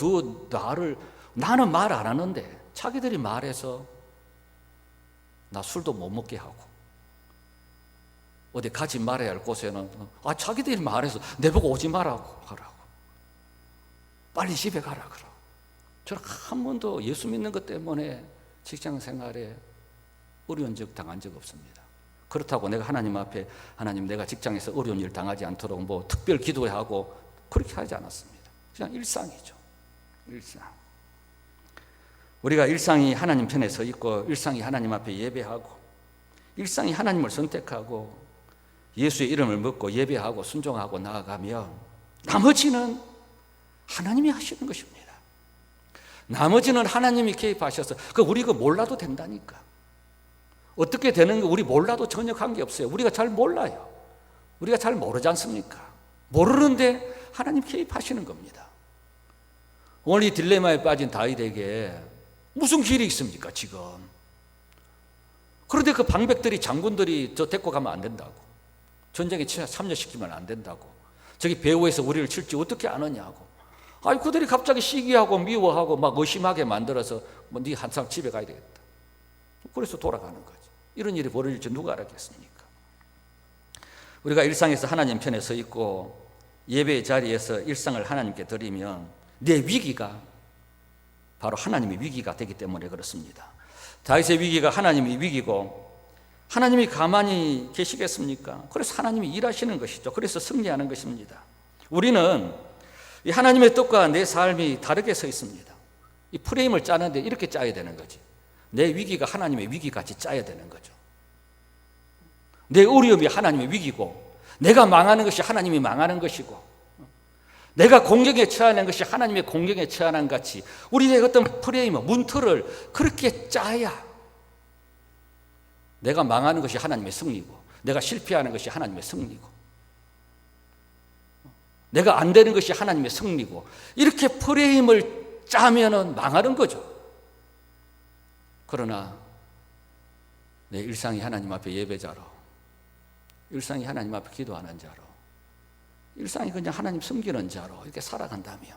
나는 말 안 하는데 자기들이 말해서 나 술도 못 먹게 하고, 어디 가지 말아야 할 곳에는 자기들이 말해서 내보고 오지 말라고 하라고, 빨리 집에 가라 그러고. 저는 한 번도 예수 믿는 것 때문에 직장 생활에 어려운 적 당한 적 없습니다. 그렇다고 내가 하나님 앞에, 하나님 내가 직장에서 어려운 일 당하지 않도록 뭐 특별 기도하고 그렇게 하지 않았습니다. 그냥 일상이죠. 일상. 우리가 일상이 하나님 편에 서 있고 일상이 하나님 앞에 예배하고 일상이 하나님을 선택하고 예수의 이름을 믿고 예배하고 순종하고 나아가면 나머지는 하나님이 하시는 것입니다. 나머지는 하나님이 개입하셔서 우리가 몰라도 된다니까. 어떻게 되는 거 우리 몰라도 전혀 관계없어요. 우리가 잘 몰라요. 우리가 잘 모르지 않습니까? 모르는데 하나님 개입하시는 겁니다. 오늘 이 딜레마에 빠진 다윗에게 무슨 길이 있습니까 지금? 그런데 그 방백들이, 장군들이 저 데리고 가면 안 된다고, 전쟁에 참여시키면 안 된다고, 저기 배후에서 우리를 칠지 어떻게 아느냐고, 그들이 갑자기 시기하고 미워하고 막 의심하게 만들어서 네 항상 집에 가야 되겠다, 그래서 돌아가는 거지. 이런 일이 벌어질지 누가 알았겠습니까? 우리가 일상에서 하나님 편에 서 있고 예배의 자리에서 일상을 하나님께 드리면 내 위기가 바로 하나님의 위기가 되기 때문에 그렇습니다. 다윗의 위기가 하나님의 위기고, 하나님이 가만히 계시겠습니까? 그래서 하나님이 일하시는 것이죠. 그래서 승리하는 것입니다. 우리는 이 하나님의 뜻과 내 삶이 다르게 서 있습니다. 이 프레임을 짜는데 이렇게 짜야 되는 거지. 내 위기가 하나님의 위기같이 짜야 되는 거죠. 내 어려움이 하나님의 위기고, 내가 망하는 것이 하나님이 망하는 것이고, 내가 공경에 처하는 것이 하나님의 공경에 처하는 같이 우리의 어떤 프레임, 문틀을 그렇게 짜야 내가 망하는 것이 하나님의 승리고, 내가 실패하는 것이 하나님의 승리고, 내가 안 되는 것이 하나님의 승리고, 이렇게 프레임을 짜면은 망하는 거죠. 그러나 내 일상이 하나님 앞에 예배자로, 일상이 하나님 앞에 기도하는 자로, 일상이 그냥 하나님 섬기는 자로 이렇게 살아간다면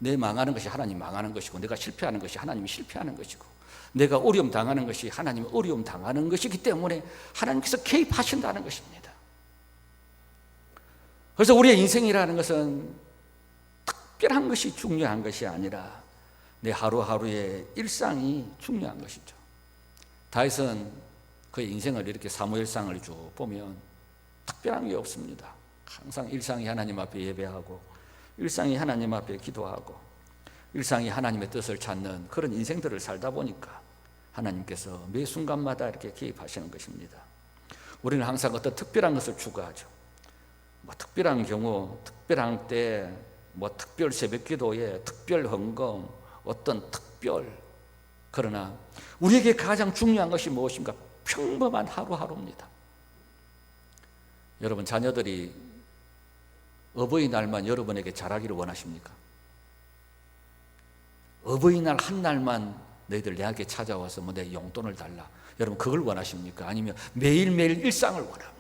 내 망하는 것이 하나님 망하는 것이고, 내가 실패하는 것이 하나님이 실패하는 것이고, 내가 어려움 당하는 것이 하나님이 어려움 당하는 것이기 때문에 하나님께서 개입하신다는 것입니다. 그래서 우리의 인생이라는 것은 특별한 것이 중요한 것이 아니라 내 하루하루의 일상이 중요한 것이죠. 다윗은 그의 인생을 이렇게 사무엘상을 쭉 보면 특별한 게 없습니다. 항상 일상이 하나님 앞에 예배하고, 일상이 하나님 앞에 기도하고, 일상이 하나님의 뜻을 찾는 그런 인생들을 살다 보니까 하나님께서 매 순간마다 이렇게 개입하시는 것입니다. 우리는 항상 어떤 특별한 것을 추구하죠. 특별한 경우, 특별한 때, 특별 새벽 기도에, 특별 헌금, 어떤 특별. 그러나 우리에게 가장 중요한 것이 무엇인가? 평범한 하루하루입니다. 여러분, 자녀들이 어버이날만 여러분에게 잘하기를 원하십니까? 어버이날 한 날만 너희들 내게 찾아와서 내 용돈을 달라, 여러분 그걸 원하십니까? 아니면 매일매일 일상을 원합니까?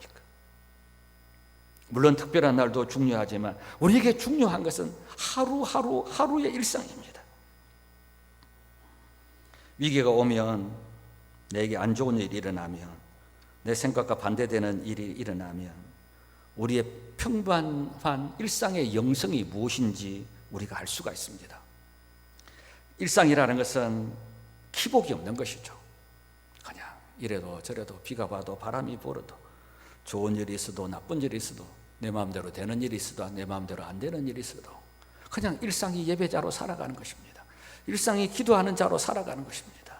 물론 특별한 날도 중요하지만 우리에게 중요한 것은 하루의 일상입니다. 위기가 오면, 내게 안 좋은 일이 일어나면, 내 생각과 반대되는 일이 일어나면 우리의 평범한 일상의 영성이 무엇인지 우리가 알 수가 있습니다. 일상이라는 것은 기복이 없는 것이죠. 그냥 이래도 저래도, 비가 와도 바람이 불어도, 좋은 일이 있어도 나쁜 일이 있어도, 내 마음대로 되는 일이 있어도 내 마음대로 안 되는 일이 있어도 그냥 일상이 예배자로 살아가는 것입니다. 일상이 기도하는 자로 살아가는 것입니다.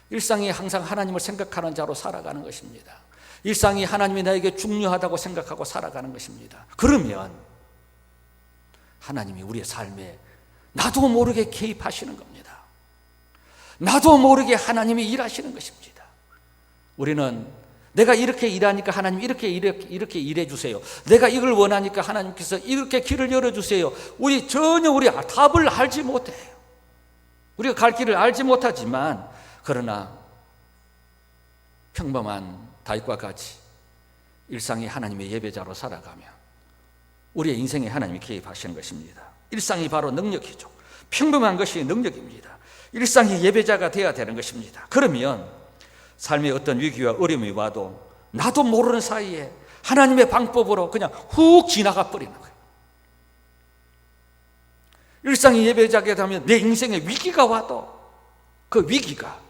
일상이 항상 하나님을 생각하는 자로 살아가는 것입니다. 일상이 하나님이 나에게 중요하다고 생각하고 살아가는 것입니다. 그러면 하나님이 우리의 삶에 나도 모르게 개입하시는 겁니다. 나도 모르게 하나님이 일하시는 것입니다. 우리는 내가 이렇게 일하니까 하나님 이렇게 일해 주세요, 내가 이걸 원하니까 하나님께서 이렇게 길을 열어주세요, 우리 전혀 답을 알지 못해요. 우리가 갈 길을 알지 못하지만, 그러나 평범한 다윗과 같이 일상이 하나님의 예배자로 살아가면 우리의 인생에 하나님이 개입하시는 것입니다. 일상이 바로 능력이죠. 평범한 것이 능력입니다. 일상이 예배자가 되어야 되는 것입니다. 그러면 삶의 어떤 위기와 어려움이 와도 나도 모르는 사이에 하나님의 방법으로 그냥 훅 지나가 버리는 거예요. 일상이 예배자가 되면 내 인생에 위기가 와도 그 위기가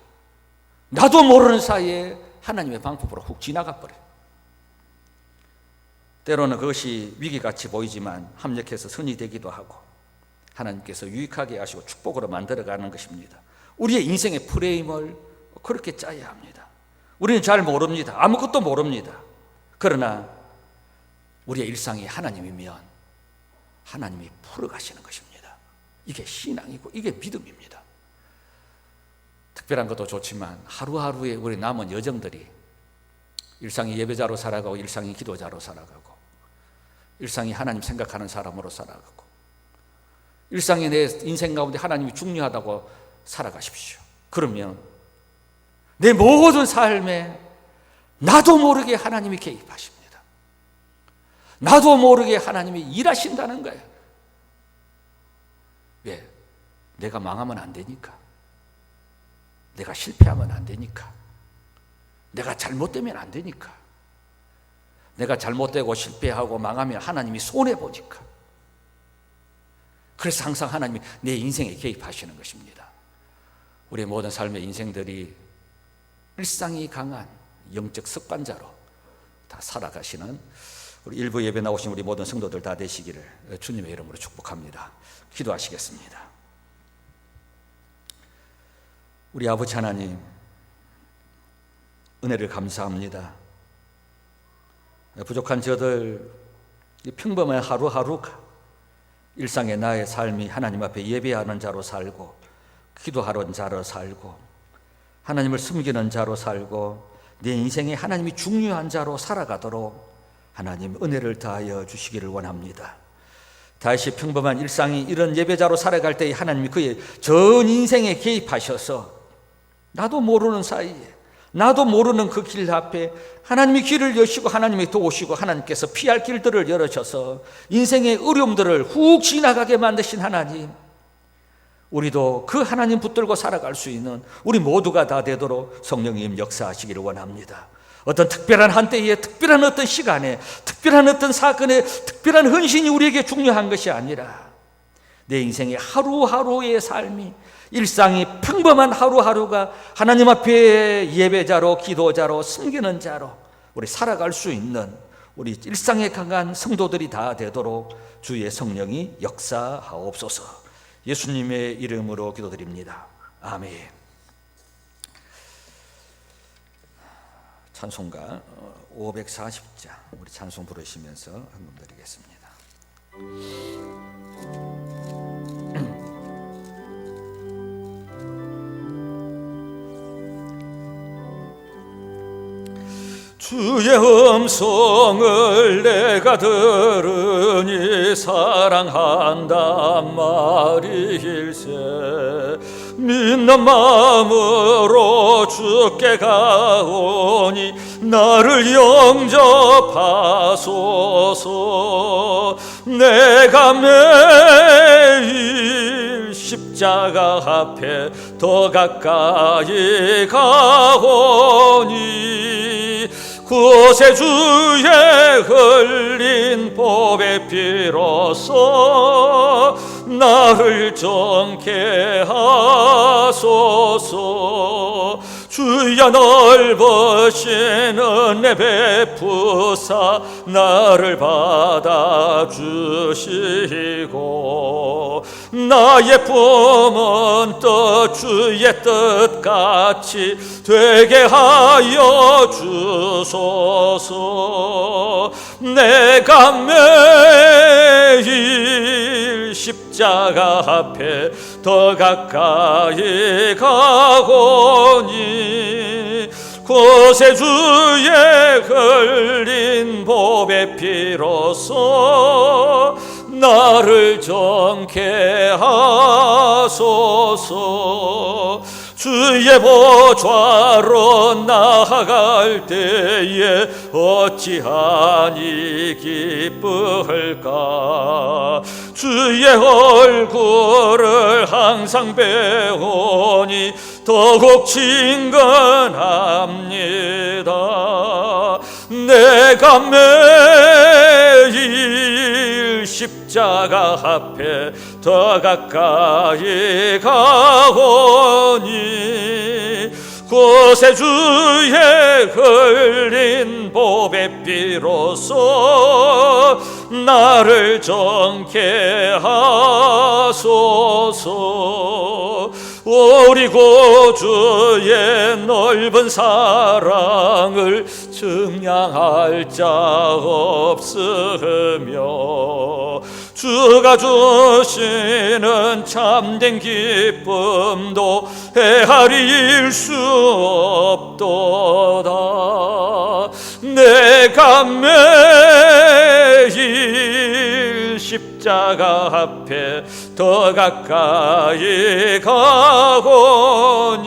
나도 모르는 사이에 하나님의 방법으로 훅 지나가 버려요. 때로는 그것이 위기같이 보이지만 합력해서 선이 되기도 하고 하나님께서 유익하게 하시고 축복으로 만들어가는 것입니다. 우리의 인생의 프레임을 그렇게 짜야 합니다. 우리는 잘 모릅니다. 아무것도 모릅니다. 그러나 우리의 일상이 하나님이면 하나님이 풀어가시는 것입니다. 이게 신앙이고 이게 믿음입니다. 특별한 것도 좋지만 하루하루에 우리 남은 여정들이 일상이 예배자로 살아가고, 일상이 기도자로 살아가고, 일상이 하나님 생각하는 사람으로 살아가고, 일상이 내 인생 가운데 하나님이 중요하다고 살아가십시오. 그러면 내 모든 삶에 나도 모르게 하나님이 개입하십니다. 나도 모르게 하나님이 일하신다는 거예요. 왜? 내가 망하면 안 되니까, 내가 실패하면 안 되니까, 내가 잘못되면 안 되니까, 내가 잘못되고 실패하고 망하면 하나님이 손해보니까. 그래서 항상 하나님이 내 인생에 개입하시는 것입니다. 우리의 모든 삶의 인생들이 일상이 강한 영적 습관자로 다 살아가시는 우리 일부 예배 나오신 우리 모든 성도들 다 되시기를 주님의 이름으로 축복합니다. 기도하시겠습니다. 우리 아버지 하나님, 은혜를 감사합니다. 부족한 저들 평범한 하루하루가 일상의 나의 삶이 하나님 앞에 예배하는 자로 살고, 기도하는 자로 살고, 하나님을 숨기는 자로 살고, 내 인생에 하나님이 중요한 자로 살아가도록 하나님 은혜를 다하여 주시기를 원합니다. 다시 평범한 일상이 이런 예배자로 살아갈 때에 하나님이 그의 전 인생에 개입하셔서 나도 모르는 사이에, 나도 모르는 그 길 앞에 하나님이 길을 여시고 하나님이 도우시고 하나님께서 피할 길들을 열어셔서 인생의 어려움들을 훅 지나가게 만드신 하나님, 우리도 그 하나님 붙들고 살아갈 수 있는 우리 모두가 다 되도록 성령님 역사하시기를 원합니다. 어떤 특별한 한때에, 특별한 어떤 시간에, 특별한 어떤 사건에, 특별한 헌신이 우리에게 중요한 것이 아니라 내 인생의 하루하루의 삶이, 일상이, 평범한 하루하루가 하나님 앞에 예배자로, 기도자로, 섬기는 자로 우리 살아갈 수 있는 우리 일상에 강한 성도들이 다 되도록 주의 성령이 역사하옵소서. 예수님의 이름으로 기도드립니다. 아멘. 찬송가 540장 우리 찬송 부르시면서 한번 드리겠습니다. 주의 음성을 내가 들으니 사랑한단 말일세. 믿는 마음으로 주께 가오니 나를 영접하소서. 내가 매일 십자가 앞에 더 가까이 가오니 그곳에 주의 흘린 보배 피로써 나를 정케 하소서. 주여 넓으신 은혜 베푸사 나를 받아주시고 나의 품은 뜻 주의 뜻같이 되게 하여 주소서. 내가 매일 십자가 앞에 더 가까이 가오니 그곳에 주의 흘린 보배 피로써 나를 정케 하소서. 주의 보좌로 나아갈 때에 어찌하니 기쁠까. 주의 얼굴을 항상 배우니 더욱 친근합니다. 내가 매일 십자가 앞에 더 가까이 가오니 그곳에 주의 흘린 보배 피로써 나를 정케 하소서. 우리 구주의 넓은 사랑을 증량할 자 없으며 주가 주시는 참된 기쁨도 헤아릴 수 없도다. 내가 매일 십자가 앞에 더 가까이 가오니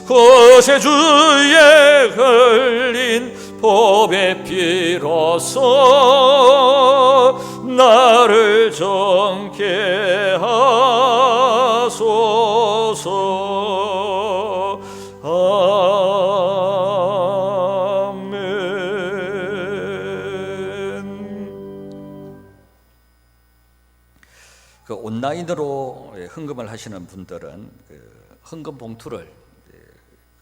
그곳에 주의 흘린 보배 피로써 나를 정케 하소서. 그 온라인으로 헌금을 하시는 분들은 그 헌금 봉투를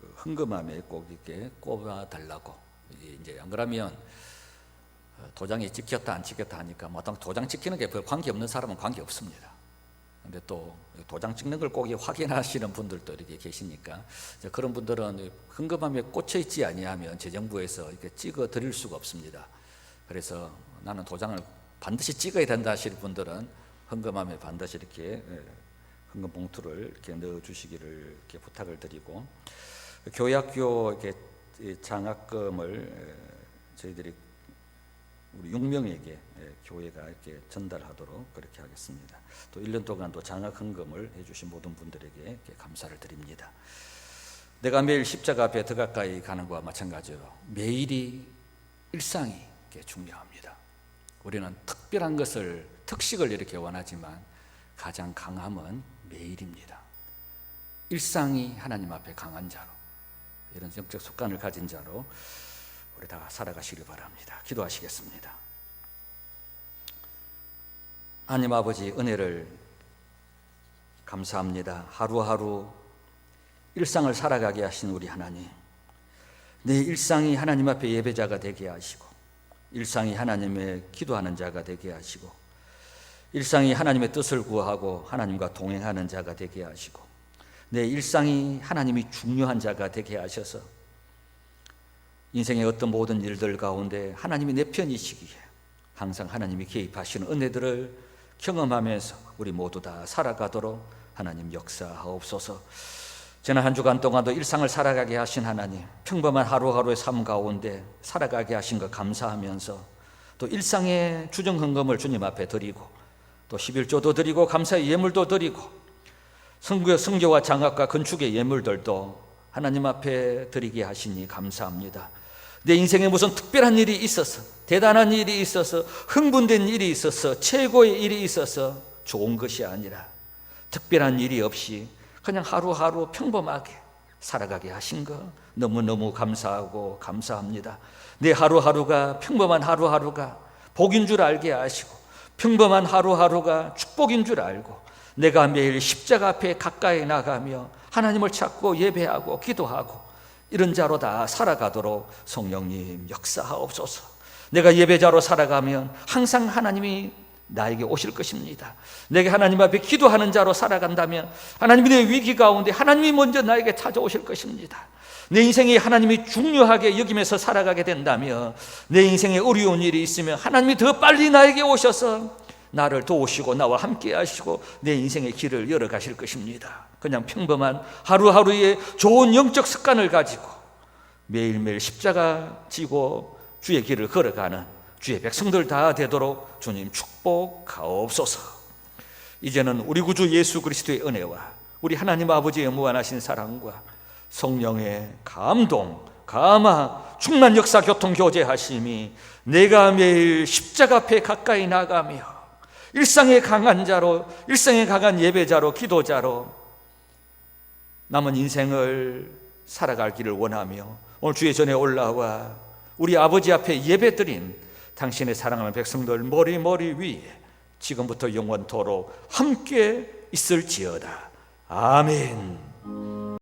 그 헌금함에 꼭 이렇게 꼽아 달라고. 이제 안 그러면 도장이 찍혔다 안 찍혔다 하니까 마땅 도장 찍히는 게 별 관계 없는 사람은 관계 없습니다. 근데 또 도장 찍는 걸 꼭 확인하시는 분들도 이렇게 계시니까 그런 분들은 헌금함에 꽂혀 있지 아니하면 재정부에서 이렇게 찍어 드릴 수가 없습니다. 그래서 나는 도장을 반드시 찍어야 된다 하시는 분들은 헌금함에 반드시 이렇게 헌금 봉투를 이렇게 넣어 주시기를 이렇게 부탁을 드리고, 교회학교 이렇게 장학금을 저희들이 우리 6명에게 교회가 이렇게 전달하도록 그렇게 하겠습니다. 또 1년 동안 또 장학 헌금을 해주신 모든 분들에게 이렇게 감사를 드립니다. 내가 매일 십자가 앞에 더 가까이 가는 것과 마찬가지로 매일이 일상이 중요합니다. 우리는 특별한 것을, 특식을 이렇게 원하지만 가장 강함은 매일입니다. 일상이 하나님 앞에 강한 자로, 이런 영적 습관을 가진 자로 우리 다 살아가시길 바랍니다. 기도하시겠습니다. 하나님 아버지, 은혜를 감사합니다. 하루하루 일상을 살아가게 하신 우리 하나님, 내 일상이 하나님 앞에 예배자가 되게 하시고, 일상이 하나님의 기도하는 자가 되게 하시고, 일상이 하나님의 뜻을 구하고 하나님과 동행하는 자가 되게 하시고, 내 일상이 하나님이 중요한 자가 되게 하셔서 인생의 어떤 모든 일들 가운데 하나님이 내 편이시기에 항상 하나님이 개입하시는 은혜들을 경험하면서 우리 모두 다 살아가도록 하나님 역사하옵소서. 지난 한 주간 동안도 일상을 살아가게 하신 하나님, 평범한 하루하루의 삶 가운데 살아가게 하신 것 감사하면서 또 일상의 주정헌금을 주님 앞에 드리고 또 11조도 드리고 감사의 예물도 드리고 성교와 장학과 건축의 예물들도 하나님 앞에 드리게 하시니 감사합니다. 내 인생에 무슨 특별한 일이 있어서, 대단한 일이 있어서, 흥분된 일이 있어서, 최고의 일이 있어서 좋은 것이 아니라 특별한 일이 없이 그냥 하루하루 평범하게 살아가게 하신 거 너무너무 감사하고 감사합니다. 내 하루하루가, 평범한 하루하루가 복인 줄 알게 하시고, 평범한 하루하루가 축복인 줄 알고, 내가 매일 십자가 앞에 가까이 나가며 하나님을 찾고 예배하고 기도하고 이런 자로 다 살아가도록 성령님 역사하옵소서. 내가 예배자로 살아가면 항상 하나님이 나에게 오실 것입니다. 내가 하나님 앞에 기도하는 자로 살아간다면 하나님이 내 위기 가운데 하나님이 먼저 나에게 찾아오실 것입니다. 내 인생이 하나님이 중요하게 여기면서 살아가게 된다면, 내 인생에 어려운 일이 있으면 하나님이 더 빨리 나에게 오셔서 나를 도우시고 나와 함께 하시고 내 인생의 길을 열어가실 것입니다. 그냥 평범한 하루하루의 좋은 영적 습관을 가지고 매일매일 십자가 지고 주의 길을 걸어가는 주의 백성들 다 되도록 주님 축복하옵소서. 이제는 우리 구주 예수 그리스도의 은혜와 우리 하나님 아버지의 무한하신 사랑과 성령의 감동, 감화, 충만 역사 교통 교제하심이 내가 매일 십자가 앞에 가까이 나가며 일상에 강한 자로, 일상에 강한 예배자로, 기도자로 남은 인생을 살아갈 길을 원하며 오늘 주의 전에 올라와 우리 아버지 앞에 예배드린 당신의 사랑하는 백성들 머리 위에 지금부터 영원토록 함께 있을지어다. 아멘.